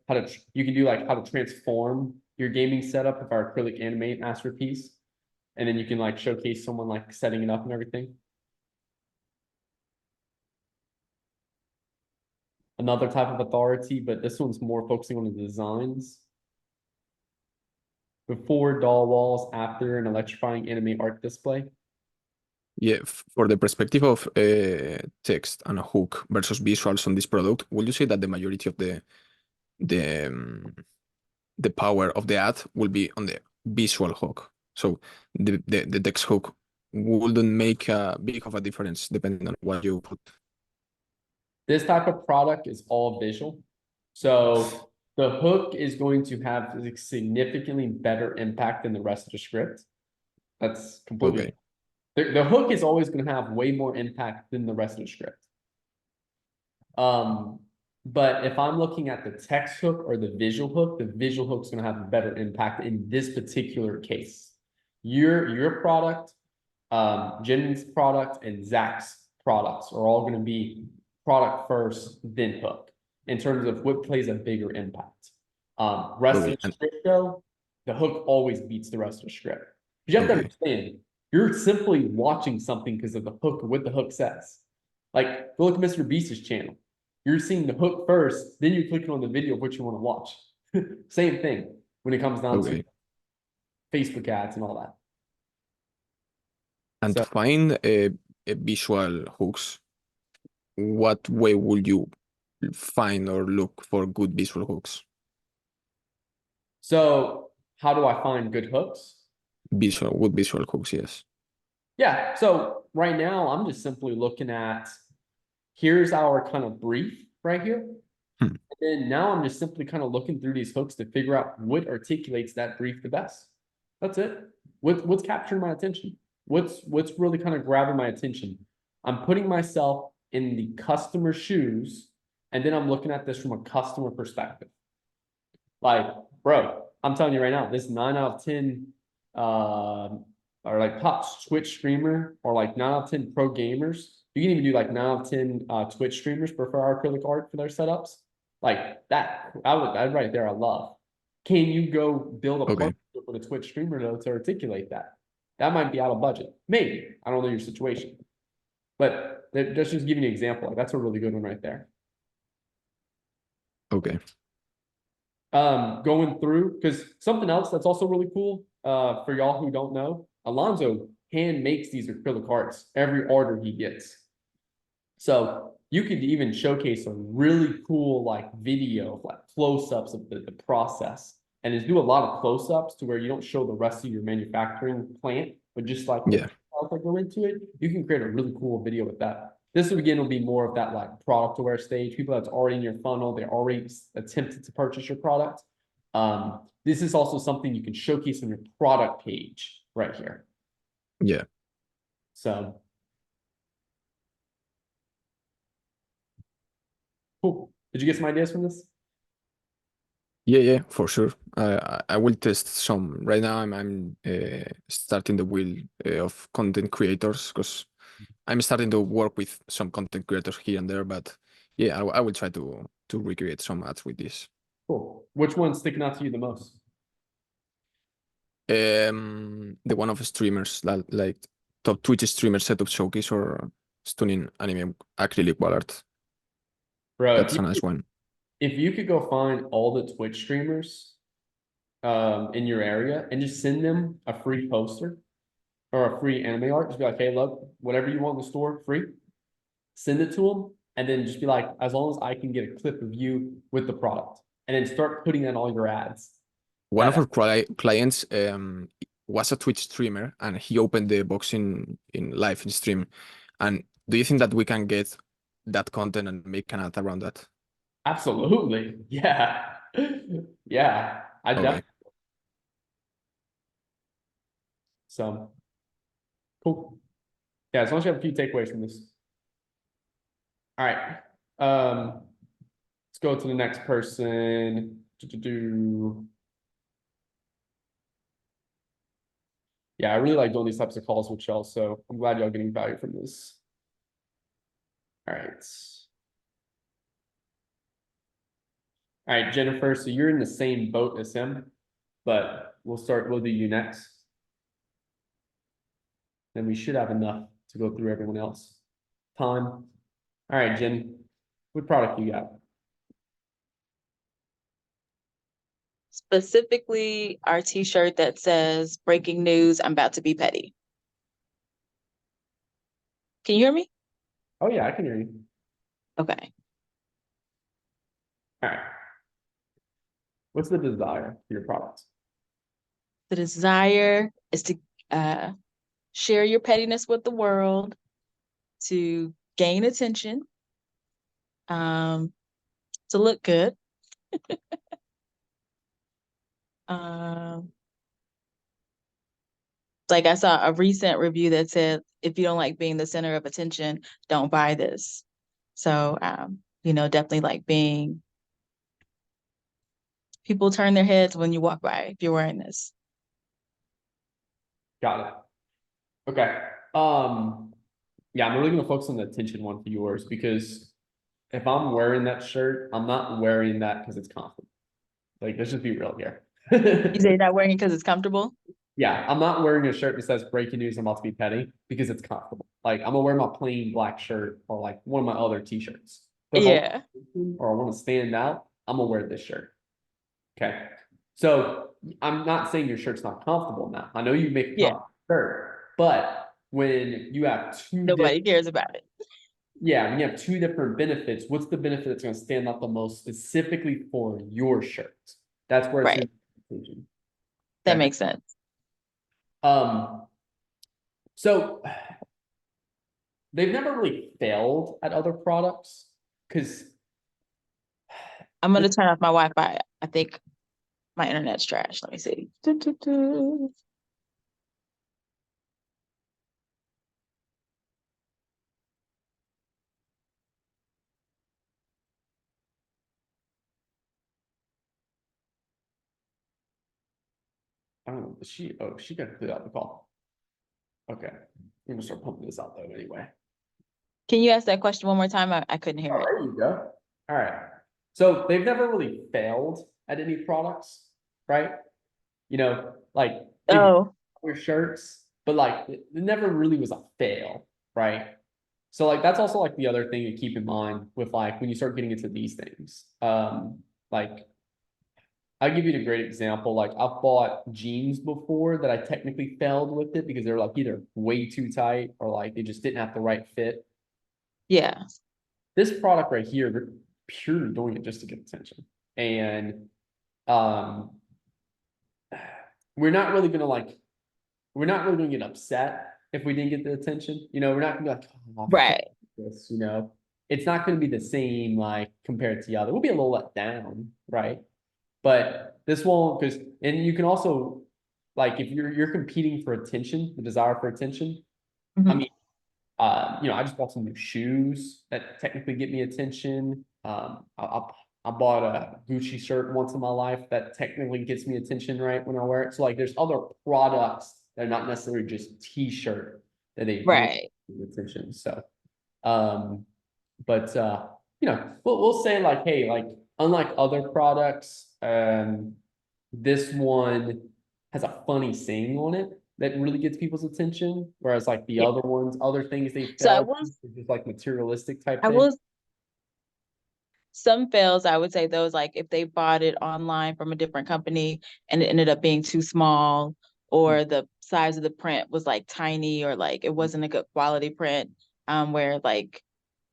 You can do like how to transform your gaming setup of our acrylic anime masterpiece, and then you can like showcase someone like setting it up and everything. Another type of authority, but this one's more focusing on the designs. Before doll walls, after an electrifying anime art display. Yeah, for the perspective of text and a hook versus visuals on this product, would you say that the majority of the power of the ad will be on the visual hook? So the text hook wouldn't make a big of a difference depending on what you put. This type of product is all visual. So the hook is going to have a significantly better impact than the rest of the script. That's completely. Okay. The hook is always going to have way more impact than the rest of the script. But if I'm looking at the text hook or the visual hook is going to have a better impact in this particular case. Your product, Jen's product, and Zach's products are all going to be product first, then hook, in terms of what plays a bigger impact. Rest Okay, of the script though, the hook always beats the rest of the script. You have to Okay. understand, you're simply watching something because of the hook or what the hook says. Like, go look at Mr. Beast's channel. You're seeing the hook first, then you're clicking on the video of what you want to watch. Same thing when it comes down Okay. to Facebook ads and all that. And So- to find a visual hooks, what way would you find or look for good visual hooks? So how do I find good hooks? Good visual hooks, yes. Yeah, so right now I'm just simply looking at, here's our kind of brief right here. Hmm. And then now I'm just simply kind of looking through these hooks to figure out what articulates that brief the best. That's it. What's capturing my attention? What's really kind of grabbing my attention? I'm putting myself in the customer's shoes, and then I'm looking at this from a customer perspective. Like, bro, I'm telling you right now, this 9 out of 10 or like top Twitch streamer, or like 9 out of 10 pro gamers. You can even do like 9 out of 10 Twitch streamers prefer our acrylic art for their setups. Like that right there, I love. Can you go build a Okay. partnership with a Twitch streamer to articulate that? That might be out of budget. Maybe. I don't know your situation. But that's just giving you an example. Like, that's a really good one right there. Okay. Going through, because something else that's also really cool, for y'all who don't know, Alonzo hand makes these acrylic arts every order he gets. So you could even showcase a really cool like video of like close-ups of the process, and just do a lot of close-ups to where you don't show the rest of your manufacturing plant, but just like the details that go into it. You can create a really cool video with that. This again will be more of that like product aware stage. People that's already in your funnel, they already attempted to purchase your product. This is also something you can showcase on your product page right here. Yeah. So cool. Did you get some ideas from this? Yeah, for sure. I will test some right now. I'm starting the wheel of content creators because I'm starting to work with some content creators here and there. But yeah, I will try to recreate some ads with this. Cool. Which one's sticking out to you the most? The one of streamers that like top Twitch streamer setup showcase or stunning anime acrylic wall art. Bro, That's a nice one. If you could go find all the Twitch streamers in your area and just send them a free poster or a free anime art, just be like, hey, look, whatever you want in the store, free. Send it to them, and then just be like, as long as I can get a clip of you with the product, and then start putting that in all your ads. One of our clients was a Twitch streamer and he opened the box in live in stream. And do you think that we can get that content and make an ad around that? Absolutely. Yeah. Yeah. I Okay. definitely. So cool. Yeah, as long as you have a few takeaways from this. All right. Let's go to the next person. Yeah, I really like doing these types of calls with y'all, so I'm glad y'all getting value from this. All right. All right, Jennifer, so you're in the same boat as him, but we'll do you next. Then we should have enough to go through everyone else. Time. All right, Jen, what product you got? Specifically our t-shirt that says breaking news, I'm about to be petty. Can you hear me? Oh yeah, I can hear you. Okay. All right. What's the desire for your product? The desire is to share your pettiness with the world, to gain attention, to look good. Like I saw a recent review that said, if you don't like being the center of attention, don't buy this. So, definitely like being, people turn their heads when you walk by if you're wearing this. Got it. Okay. Yeah, I'm really gonna focus on the attention one for yours because if I'm wearing that shirt, I'm not wearing that because it's comfortable. Like, let's just be real here. You say you're not wearing it because it's comfortable? Yeah, I'm not wearing a shirt that says breaking news, I'm about to be petty because it's comfortable. Like, I'm gonna wear my plain black shirt or like one of my other t-shirts. But if Yeah. or I want to stand out, I'm gonna wear this shirt. Okay. So I'm not saying your shirt's not comfortable now. I know you make a Yeah. comfortable shirt, but when you have Nobody cares about it. yeah, when you have two different benefits, what's the benefit that's going to stand out the most specifically for your shirt? That's where it's Right. in. That Okay. makes sense. So they've never really failed at other products because I'm gonna turn off my Wi-Fi. I think my internet's trash. Let me see. I don't know. She got to clear out the call. Okay. I'm gonna start pumping this out though anyway. Can you ask that question one more time? I couldn't hear Oh, it. there you go. All right. So they've never really failed at any products, right? You know, like Oh, your shirts, but like it never really was a fail, right? So like that's also like the other thing to keep in mind with like when you start getting into these things. Like I'll give you a great example. Like I've bought jeans before that I technically failed with it because they're like either way too tight or like they just didn't have the right fit. yeah. This product right here, they're purely doing it just to get attention. And um we're not really gonna get upset if we didn't get the attention. You know, we're not gonna be like, oh, Right. this, you know. It's not gonna be the same like compared to the other. We'll be a little let down, right? But this won't because and you can also like if you're competing for attention, the desire for attention. I Mhm. mean, I just bought some new shoes that technically get me attention. I bought a Gucci shirt once in my life that technically gets me attention right when I wear it. So like there's other products that are not necessarily just t-shirt that they Right. get attention. So but we'll say like, hey, like unlike other products, this one has a funny saying on it that really gets people's attention, whereas like the Yeah. other ones, other things they So I failed was, with, just like materialistic type I thing. was, some fails, I would say those like if they bought it online from a different company and it ended up being too small, or the size of the print was like tiny, or like it wasn't a good quality print, where like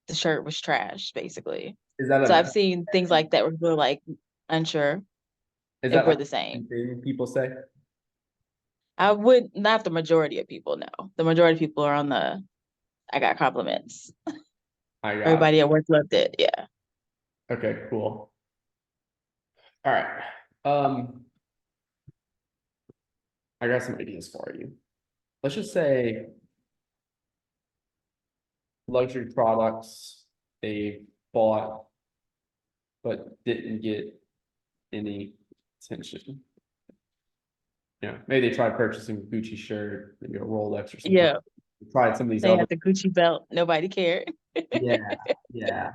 the shirt was trash, basically. Is that So a I've seen things like that where we're like unsure is if that we're like the same. thing people say? I would not the majority of people, no. The majority of people are on the I got compliments. I got it. Everybody at work loved it. Yeah. Okay, cool. All right. I got some ideas for you. Let's just say luxury products they bought but didn't get any attention. Yeah, maybe they tried purchasing a Gucci shirt, maybe a Rolex or something. Yeah. They tried some of these They other. had the Gucci belt. Nobody cared. Yeah, yeah.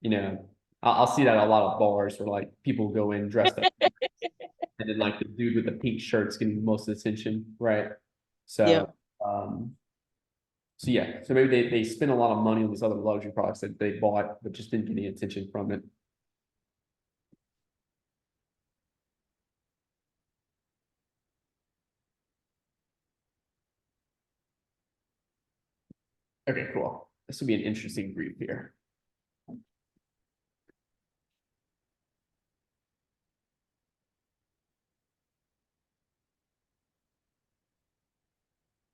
You know, I'll see that at a lot of bars where like people go in dressed up, and then like the dude with the pink shirt's getting most of the attention, right? So, Yep. so yeah, so maybe they spend a lot of money on these other luxury products that they bought, but just didn't get any attention from it. Okay, cool. This will be an interesting brief here.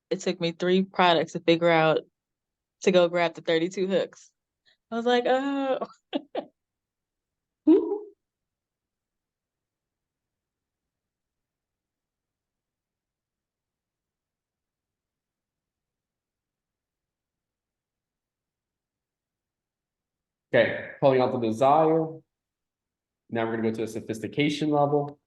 It took me 3 products to figure out to go grab the 32 hooks. I was like, oh. Okay, pulling out the desire. Now we're gonna go to a sophistication level.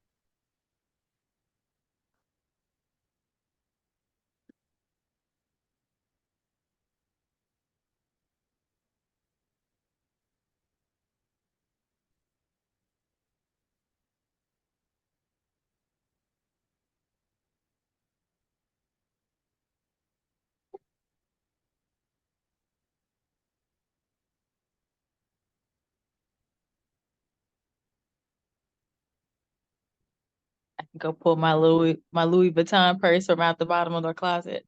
I can go pull my Louis Vuitton purse from out the bottom of their closet.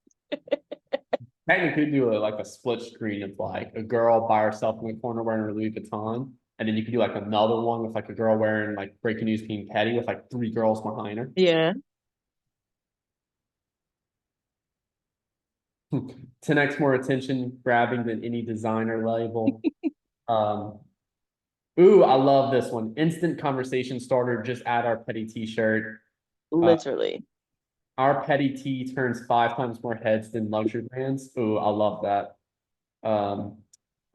Technically do like a split screen of like a girl by herself in the corner wearing her Louis Vuitton. And then you could do like another one with like a girl wearing like breaking news being petty with like 3 girls behind her. Yeah. 10x more attention grabbing than any designer label. Ooh, I love this one. Instant conversation starter, just add our petty t-shirt. Literally. Our petty tee turns 5 times more heads than luxury brands. Ooh, I love that.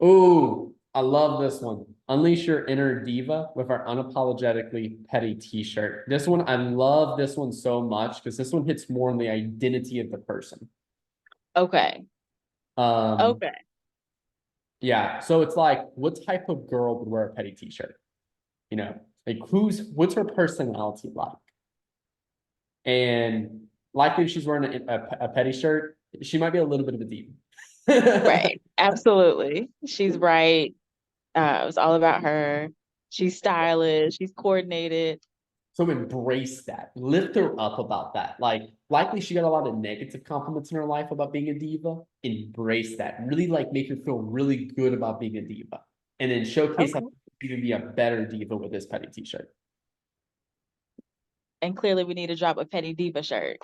Ooh, I love this one. Unleash your inner diva with our unapologetically petty t-shirt. This one, I love this one so much because this one hits more on the identity of the person. Okay. Okay. Yeah, so it's like, what type of girl would wear a petty t-shirt? You know, like what's her personality like? And likely if she's wearing a petty shirt, she might be a little bit of a diva. Right. Absolutely. She's right. It was all about her. She's stylish. She's coordinated. So embrace that. Lift her up about that. Like, likely she got a lot of negative compliments in her life about being a diva. Embrace that. Really like make her feel really good about being a diva. And then showcase how you can be a better diva with this petty t-shirt. And clearly we need to drop a petty diva shirt.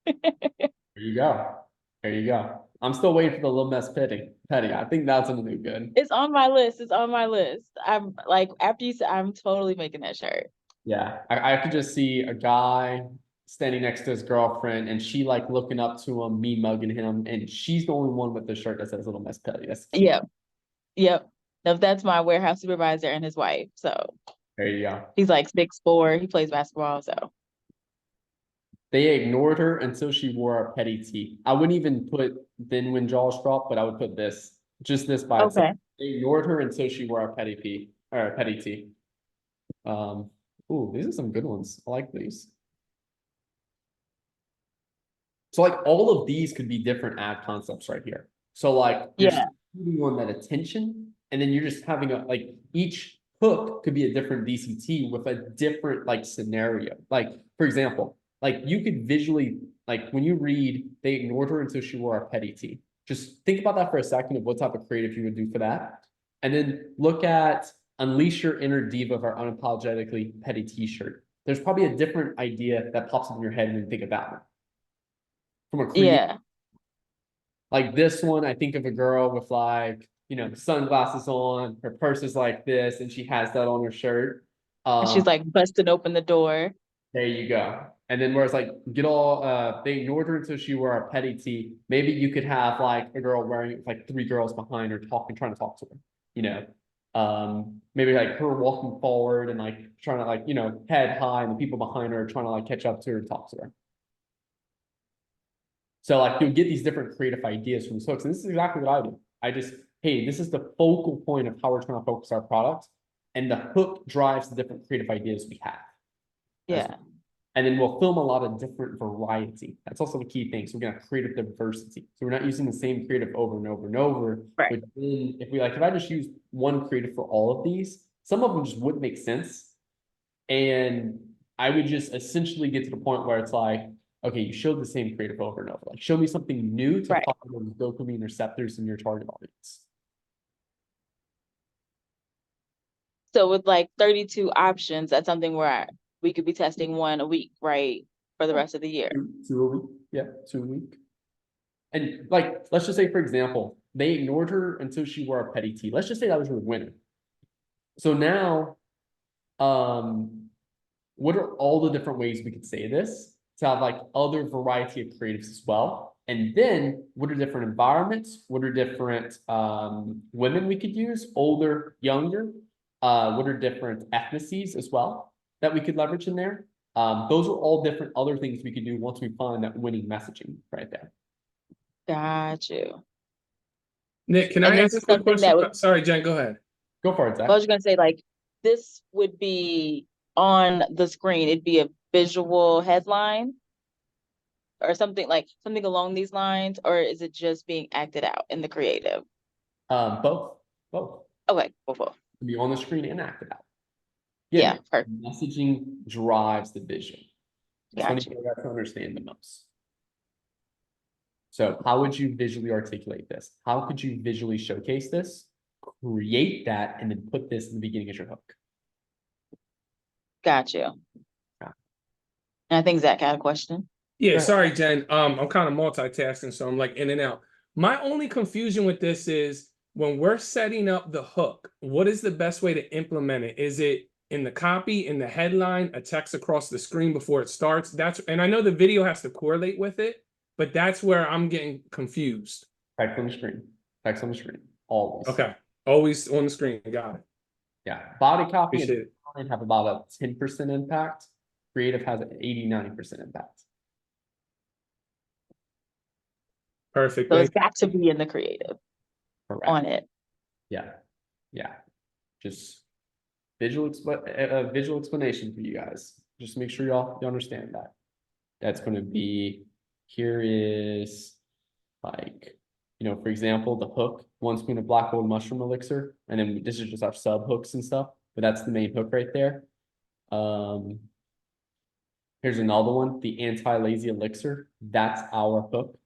There you go. There you go. I'm still waiting for the little mess petty. I think that's gonna do good. It's on my list. It's on my list. I'm like, after you said, I'm totally making that shirt. Yeah, I could just see a guy standing next to his girlfriend and she like looking up to him, me mugging him, and she's the only one with the shirt that says little Miss Petty. That's cute. Yep. Yep. No, that's my warehouse supervisor and his wife. So There you go. he's like 6'4". He plays basketball. So They ignored her until she wore a petty tee. I wouldn't even put then when jaws dropped, but I would put this, just this by itself. okay. They ignored her until she wore a petty tee or a petty tee. Ooh, these are some good ones. I like these. So like all of these could be different ad concepts right here. So like you're Yeah. shooting on that attention, and then you're just having a like each hook could be a different DCT with a different like scenario. Like for example, like you could visually like when you read they ignored her until she wore a petty tee. Just think about that for a second of what type of creative you would do for that. And then look at unleash your inner diva of our unapologetically petty t-shirt. There's probably a different idea that pops up in your head when you think of that one. from a creative. Yeah. Like this one, I think of a girl with like, the sunglasses on, her purse is like this, and she has that on her shirt. And she's like busting open the door. There you go. And then whereas like they ignored her until she wore a petty tee. Maybe you could have like a girl wearing like 3 girls behind her trying to talk to her, maybe like her walking forward and like trying to like, head high, and the people behind her are trying to like catch up to her and talk to her. So like you'll get these different creative ideas from these hooks. And this is exactly what I do. Hey, this is the focal point of how we're trying to focus our product. And the hook drives the different creative ideas we have. Yeah. And then we'll film a lot of different variety. That's also the key thing. So we're gonna have creative diversity. So we're not using the same creative over and over and over. Right. But then if I just use one creative for all of these, some of them just wouldn't make sense. And I would just essentially get to the point where it's like, okay, you showed the same creative over and over. Like show me something new to Right. follow those dopamine receptors in your target audience. So with like 32 options, that's something where we could be testing one a week, right? For the rest of the year. 2 a week. Yeah, 2 a week. And like, let's just say, for example, they ignored her until she wore a petty tee. Let's just say that was her winner. So now, what are all the different ways we could say this to have like other variety of creatives as well? And then what are different environments? What are different women we could use, older, younger? What are different ethnicities as well that we could leverage in there? Those are all different other things we could do once we find that winning messaging right there. Got you. Nick, can And I this ask a is quick something that question? would- Sorry, Jen, go ahead. Go for it, Zach. I was gonna say, like, this would be on the screen. It'd be a visual headline or something along these lines, or is it just being acted out in the creative? Both. Okay, cool. Be on the screen and acted out. Yeah, perfect. Messaging drives the vision. That's when Got you. you have to understand the most. So how would you visually articulate this? How could you visually showcase this? Create that and then put this in the beginning as your hook. Got you. Yeah. And I think Zach had a question. Yeah, Go ahead. sorry, Jen. I'm kind of multitasking, so I'm like in and out. My only confusion with this is when we're setting up the hook, what is the best way to implement it? Is it in the copy, in the headline, a text across the screen before it starts? And I know the video has to correlate with it, but that's where I'm getting confused. Text on the screen. Text on the screen. Always. Okay, always on the screen. Got it. Yeah. Body copy Appreciate it. and design have about a 10% impact. Creative has an 89% impact. Perfect. So it's Thank you. got to be in the creative Correct. on it. Yeah. Just visual explanation for you guys. Just make sure y'all understand that. That's going to be, here is like, for example, the hook, 1 spoon of black gold mushroom elixir. And then this is just our sub hooks and stuff, but that's the main hook right there. Here's another one, the anti-lazy elixir. That's our hook.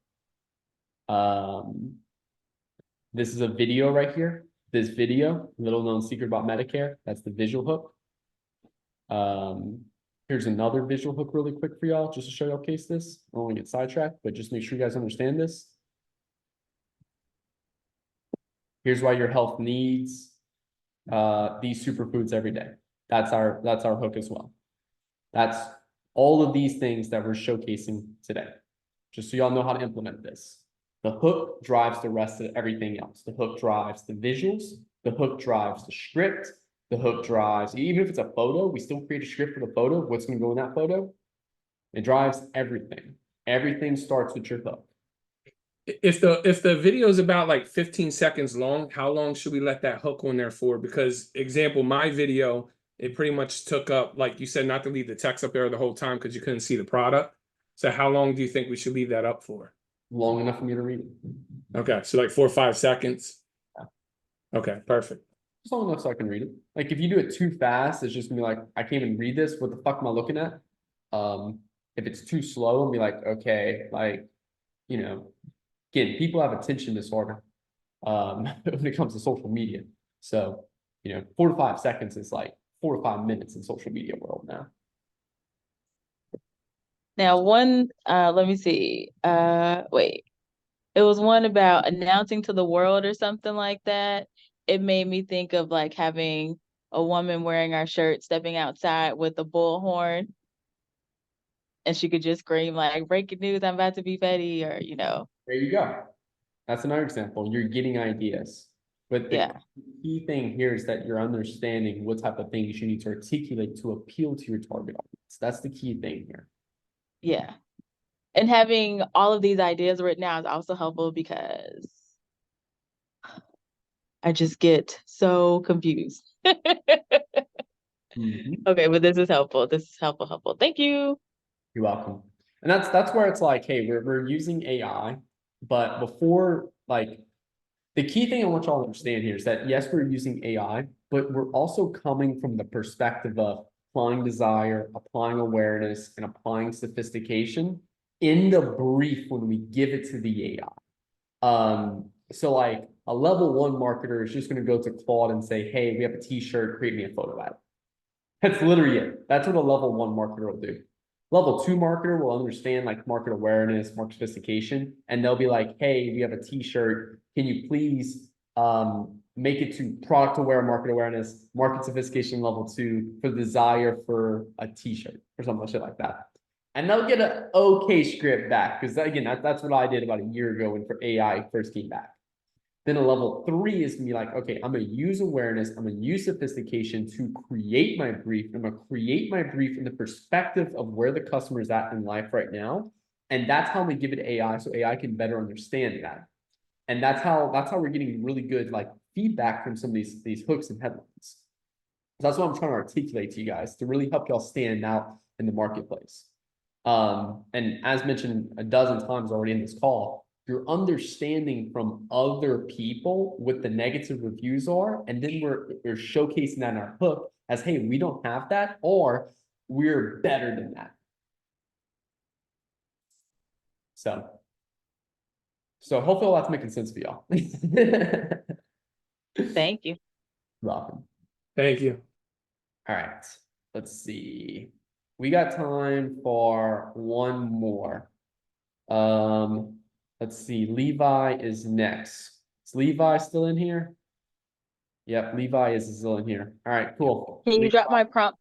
This is a video right here. This video, little known secret about Medicare. That's the visual hook. Here's another visual hook really quick for y'all, just to show y'all case this. I don't want to get sidetracked, but just make sure you guys understand this. Here's why your health needs these superfoods every day. That's our hook as well. That's all of these things that we're showcasing today. Just so y'all know how to implement this. The hook drives the rest of everything else. The hook drives the visuals. The hook drives the script. The hook drives, even if it's a photo, we still create a script for the photo. What's going to go in that photo? It drives everything. Everything starts with your hook. If the video is about like 15 seconds long, how long should we let that hook on there for? Because example, my video, it pretty much took up, like you said, not to leave the text up there the whole time because you couldn't see the product. So how long do you think we should leave that up for? Long enough for me to read it. Okay, so like 4 or 5 seconds. Yeah. Okay, perfect. It's long enough so I can read it. Like if you do it too fast, it's just gonna be like, I can't even read this. What the fuck am I looking at? If it's too slow, I'll be like, okay, like, again, people have attention disorder when it comes to social media. So, 4 to 5 seconds is like 4 to 5 minutes in social media world now. Now, let me see. Wait. It was one about announcing to the world or something like that. It made me think of like having a woman wearing our shirt, stepping outside with a bullhorn, and she could just scream like, "Breaking news, I'm about to be Betty," or There you go. That's another example. You're getting ideas. But the Yeah. key thing here is that you're understanding what type of things you need to articulate to appeal to your target audience. That's the key thing here. Yeah. And having all of these ideas written out is also helpful because I just get so confused. Mhm. Okay, but this is helpful. This is helpful. Thank you. You're welcome. And that's where it's like, hey, we're using AI, but before, like, the key thing I want y'all to understand here is that yes, we're using AI, but we're also coming from the perspective of applying desire, applying awareness, and applying sophistication in the brief when we give it to the AI. So like a level 1 marketer is just going to go to Claude and say, hey, we have a t-shirt, create me a photo ad. That's literally it. That's what a level 1 marketer will do. Level 2 marketer will understand like market awareness, market sophistication, and they'll be like, hey, we have a t-shirt. Can you please make it to product aware, market awareness, market sophistication level 2 for the desire for a t-shirt or something shit like that. And they'll get an okay script back. Because again, that's what I did about a year ago when for AI first came back. Then a level 3 is gonna be like, okay, I'm gonna use awareness, I'm gonna use sophistication to create my brief. I'm gonna create my brief in the perspective of where the customer is at in life right now. And that's how we give it AI, so AI can better understand that. And that's how we're getting really good like feedback from some of these hooks and headlines. So that's what I'm trying to articulate to you guys to really help y'all stand out in the marketplace. And as mentioned a dozen times already in this call, you're understanding from other people what the negative reviews are, and then we're showcasing that in our hook as, hey, we don't have that, or we're better than that. So hopefully all that's making sense for y'all. Thank you. Welcome. Thank you. All right, let's see. We got time for one more. Let's see. Levi is next. Is Levi still in here? Yep, Levi is still in here. All right, cool. Can you drop my prompt?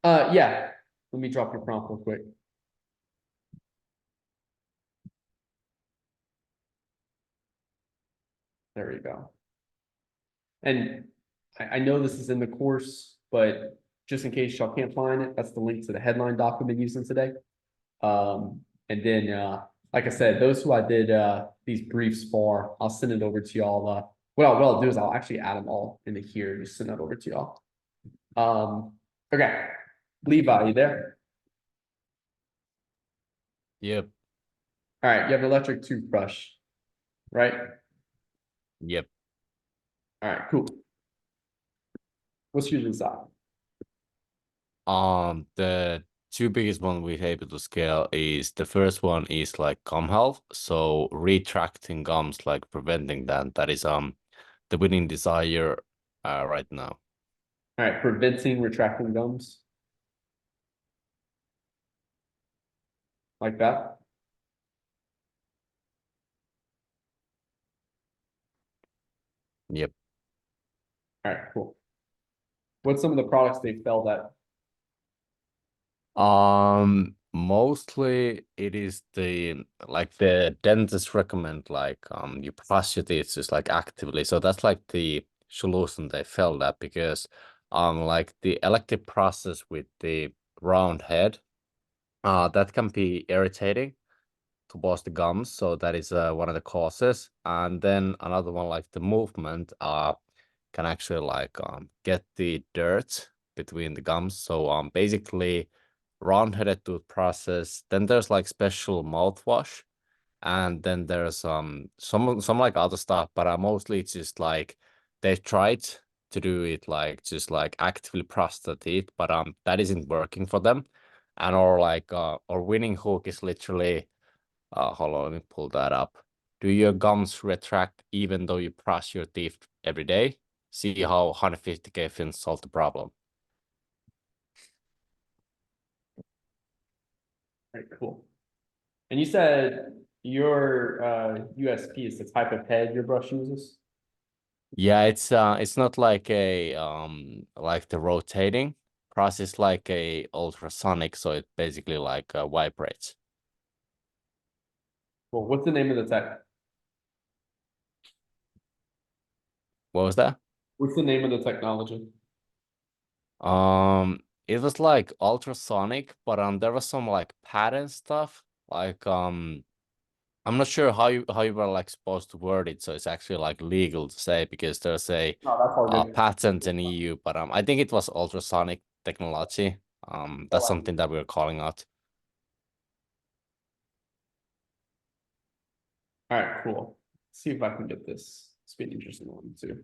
Yeah. Let me drop your prompt real quick. There we go. And I know this is in the course, but just in case y'all can't find it, that's the link to the headline doc we've been using today. And then, like I said, those who I did these briefs for, I'll send it over to y'all. What I'll do is I'll actually add them all into here, just send that over to y'all. Okay, Levi, you there? Yep. All right, you have an electric toothbrush, right? Yep. All right, cool. What's your design? The two biggest one we're able to scale is the first one is like gum health. So retracting gums, like preventing that is the winning desire right now. All right, preventing retracting gums. Like that. Yep. All right, cool. What's some of the products they failed at? Mostly it is the dentists recommend like you brush your teeth just like actively. So that's like the solution they failed at because like the elective process with the round head that can be irritating towards the gums, so that is one of the causes. And then another one, like the movement can actually like get the dirt between the gums. So basically round-headed tooth process, then there's like special mouthwash, and then there's some like other stuff, but mostly it's just like they tried to do it like just like actively brush the teeth, but that isn't working for them. And or like or winning hook is literally hold on, let me pull that up. Do your gums retract even though you brush your teeth every day? See how 150K fins solve the problem. Alright, cool. And you said your USP is the type of head your brush uses? Yeah, it's not like a like the rotating process, like a ultrasonic, so it basically like vibrates. Well, what's the name of the tech? What was that? What's the name of the technology? It was like ultrasonic, but there was some like patent stuff. Like I'm not sure how you were like supposed to word it, so it's actually like legal to say because there's a No, that's all good. patent in EU, but I think it was ultrasonic technology. That's something that we're calling out. All right, cool. See if I can get this. It's been an interesting one too.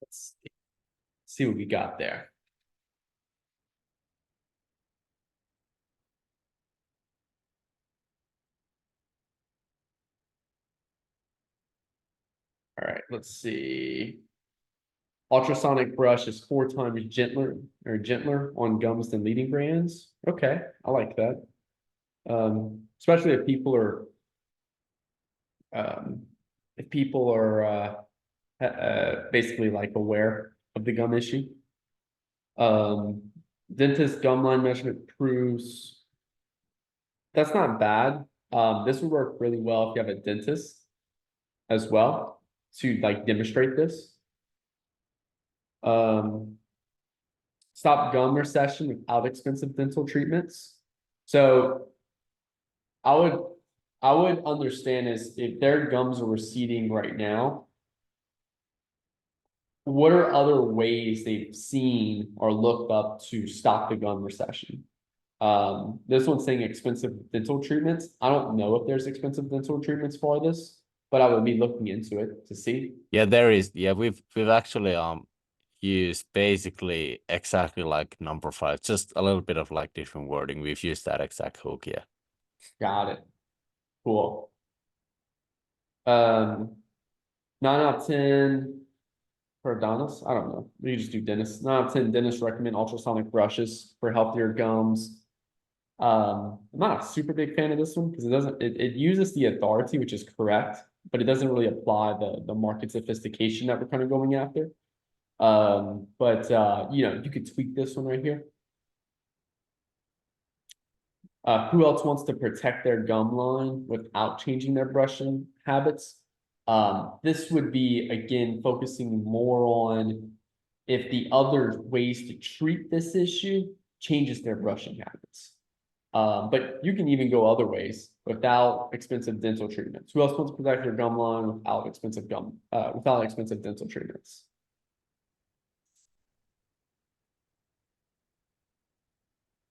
Let's see what we got there. All right, let's see. Ultrasonic brush is 4 times gentler on gums than leading brands. Okay, I like that. Especially if people are basically like aware of the gum issue. Dentist gum line measurement proves that's not bad. This would work really well if you have a dentist as well to like demonstrate this. Stop gum recession without expensive dental treatments. So I would understand is if their gums are receding right now, what are other ways they've seen or looked up to stop the gum recession? This one's saying expensive dental treatments. I don't know if there's expensive dental treatments for this, but I would be looking into it to see. Yeah, there is. Yeah, we've actually used basically exactly like number 5, just a little bit of like different wording. We've used that exact hook, yeah. Got it. Cool. 9 out of 10 for dentists. I don't know. We just do dentists. 9 out of 10 dentists recommend ultrasonic brushes for healthier gums. I'm not a super big fan of this one because it uses the authority, which is correct, but it doesn't really apply the market sophistication that we're kind of going after. You know, you could tweak this one right here. Who else wants to protect their gum line without changing their brushing habits? This would be, again, focusing more on if the other ways to treat this issue changes their brushing habits. But you can even go other ways without expensive dental treatments. Who else wants to protect their gum line without expensive dental treatments?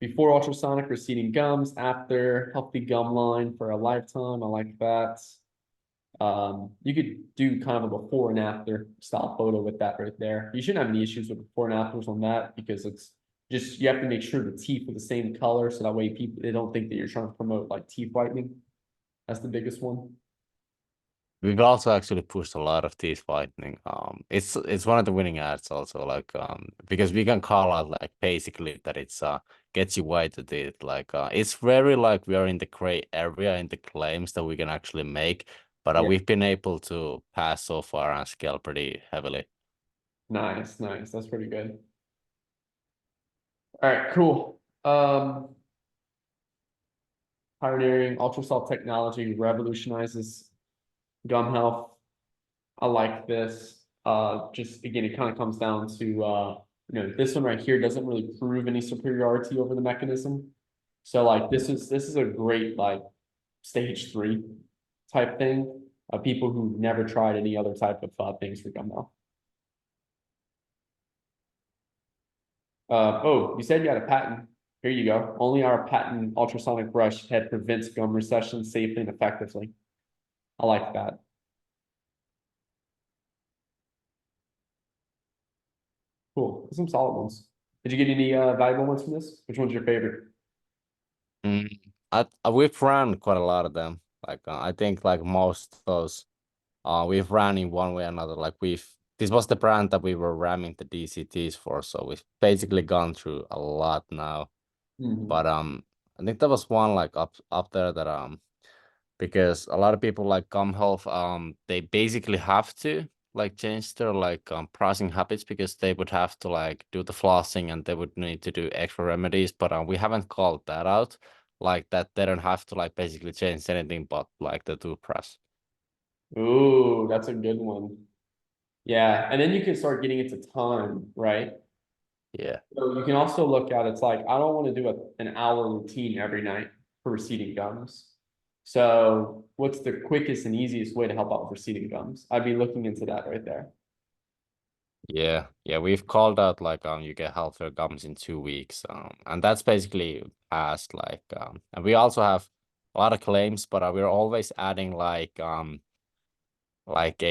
Before ultrasonic receding gums, after healthy gum line for a lifetime. I like that. You could do kind of a before and after style photo with that right there. You shouldn't have any issues with before and afters on that because it's just, you have to make sure the teeth are the same color. So that way they don't think that you're trying to promote like teeth whitening. That's the biggest one. we've also actually pushed a lot of teeth whitening. It's one of the winning ads also, like because we can call out like basically that it's gets you whiter teeth. Like it's very like we are in the gray area in the claims that we can actually make, but Yeah. we've been able to pass so far and scale pretty heavily. Nice, nice. That's pretty good. All right, cool. Pioneering ultrasound technology revolutionizes gum health. I like this. Just again, it kind of comes down to this one right here doesn't really prove any superiority over the mechanism. So like this is a great like stage 3 type thing of people who've never tried any other type of things for gum health. Oh, you said you had a patent. Here you go. Only our patent ultrasonic brush head prevents gum recession safely and effectively. I like that. Cool. Some solid ones. Did you get any valuable ones from this? Which one's your favorite? We've ran quite a lot of them. Like I think like most of those, we've ran in one way or another. Like this was the brand that we were ramming the DCTs for, so we've basically gone through a lot now. But I think there was one like up there that because a lot of people like gum health, they basically have to like change their like pricing habits because they would have to like do the flossing and they would need to do extra remedies. But we haven't called that out like that. They don't have to like basically change anything but like the toothbrush. Ooh, that's a good one. Yeah, and then you can start getting into time, right? Yeah. So you can also look at it's like I don't want to do an hour routine every night for receding gums. So what's the quickest and easiest way to help out with receding gums? I'd be looking into that right there. Yeah, we've called out like you get healthier gums in 2 weeks. And that's basically past like and we also have a lot of claims, but we're always adding like a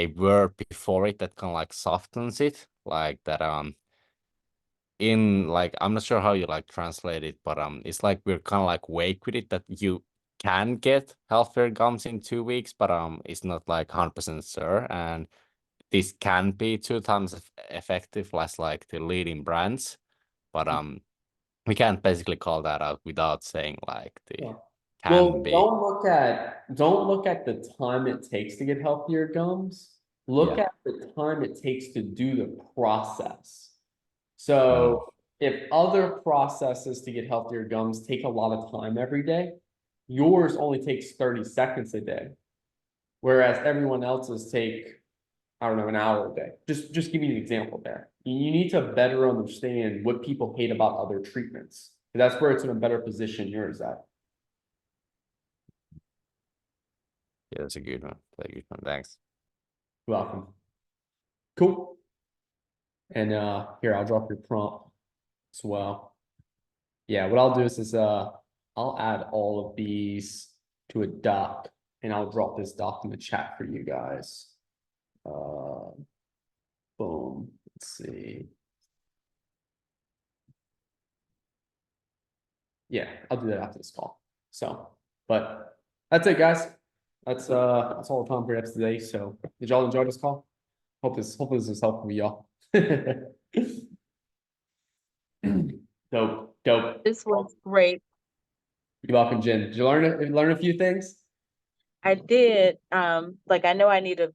word before it that kind of like softens it, like that in like I'm not sure how you like translate it, but it's like we're kind of like wake with it that you can get healthier gums in 2 weeks, but it's not like 100% sure, and this can be 2 times effective as like the leading brands, but we can't basically call that out without saying like the Yeah. can Well, be. don't look at the time it takes to get healthier gums. Look Yeah. at the time it takes to do the process. So if other processes to get healthier gums take a lot of time every day, yours only takes 30 seconds a day. Whereas everyone else's take, I don't know, an hour a day. Just give you an example there. You need to better understand what people hate about other treatments. That's where it's in a better position yours at. Yeah, that's a good one. That's a good one. Thanks. You're welcome. Cool. And here, I'll drop your prompt as well. Yeah, what I'll do is I'll add all of these to a doc and I'll drop this doc in the chat for you guys. Boom. Let's see. Yeah, I'll do that after this call. So, but that's it, guys. That's all the time for us today. So, did y'all enjoy this call? Hopefully this is helpful for y'all. Dope. This was great. You're welcome, Jen. Did you learn a few things? I did. Like I know I need to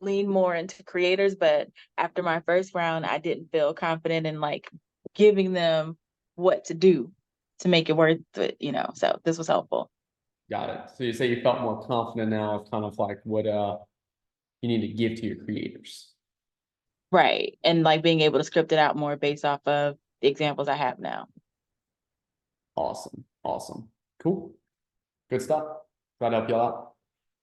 lean more into creators, but after my first round, I didn't feel confident in like giving them what to do to make it worth it, so this was helpful. Got it. So you say you felt more confident now of kind of like what you need to give to your creators. Right. And like being able to script it out more based off of the examples I have now. Awesome. Cool. Good stuff. Glad to help y'all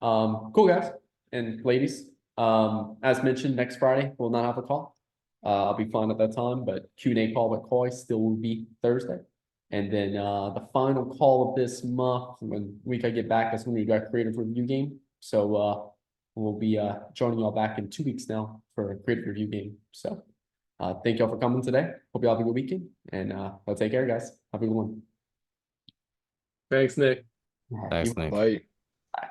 out. Cool, guys and ladies. As mentioned, next Friday we'll not have a call. I'll be fine at that time, but Q&A call with Coy still will be Thursday. And then the final call of this month, when week I get back, that's when we got creative review game. So we'll be joining y'all back in 2 weeks now for a creative review game. So thank y'all for coming today. Hope y'all have a good weekend, and take care, guys. Have a good one. Thanks, Nick. Thanks, Nick. Bye.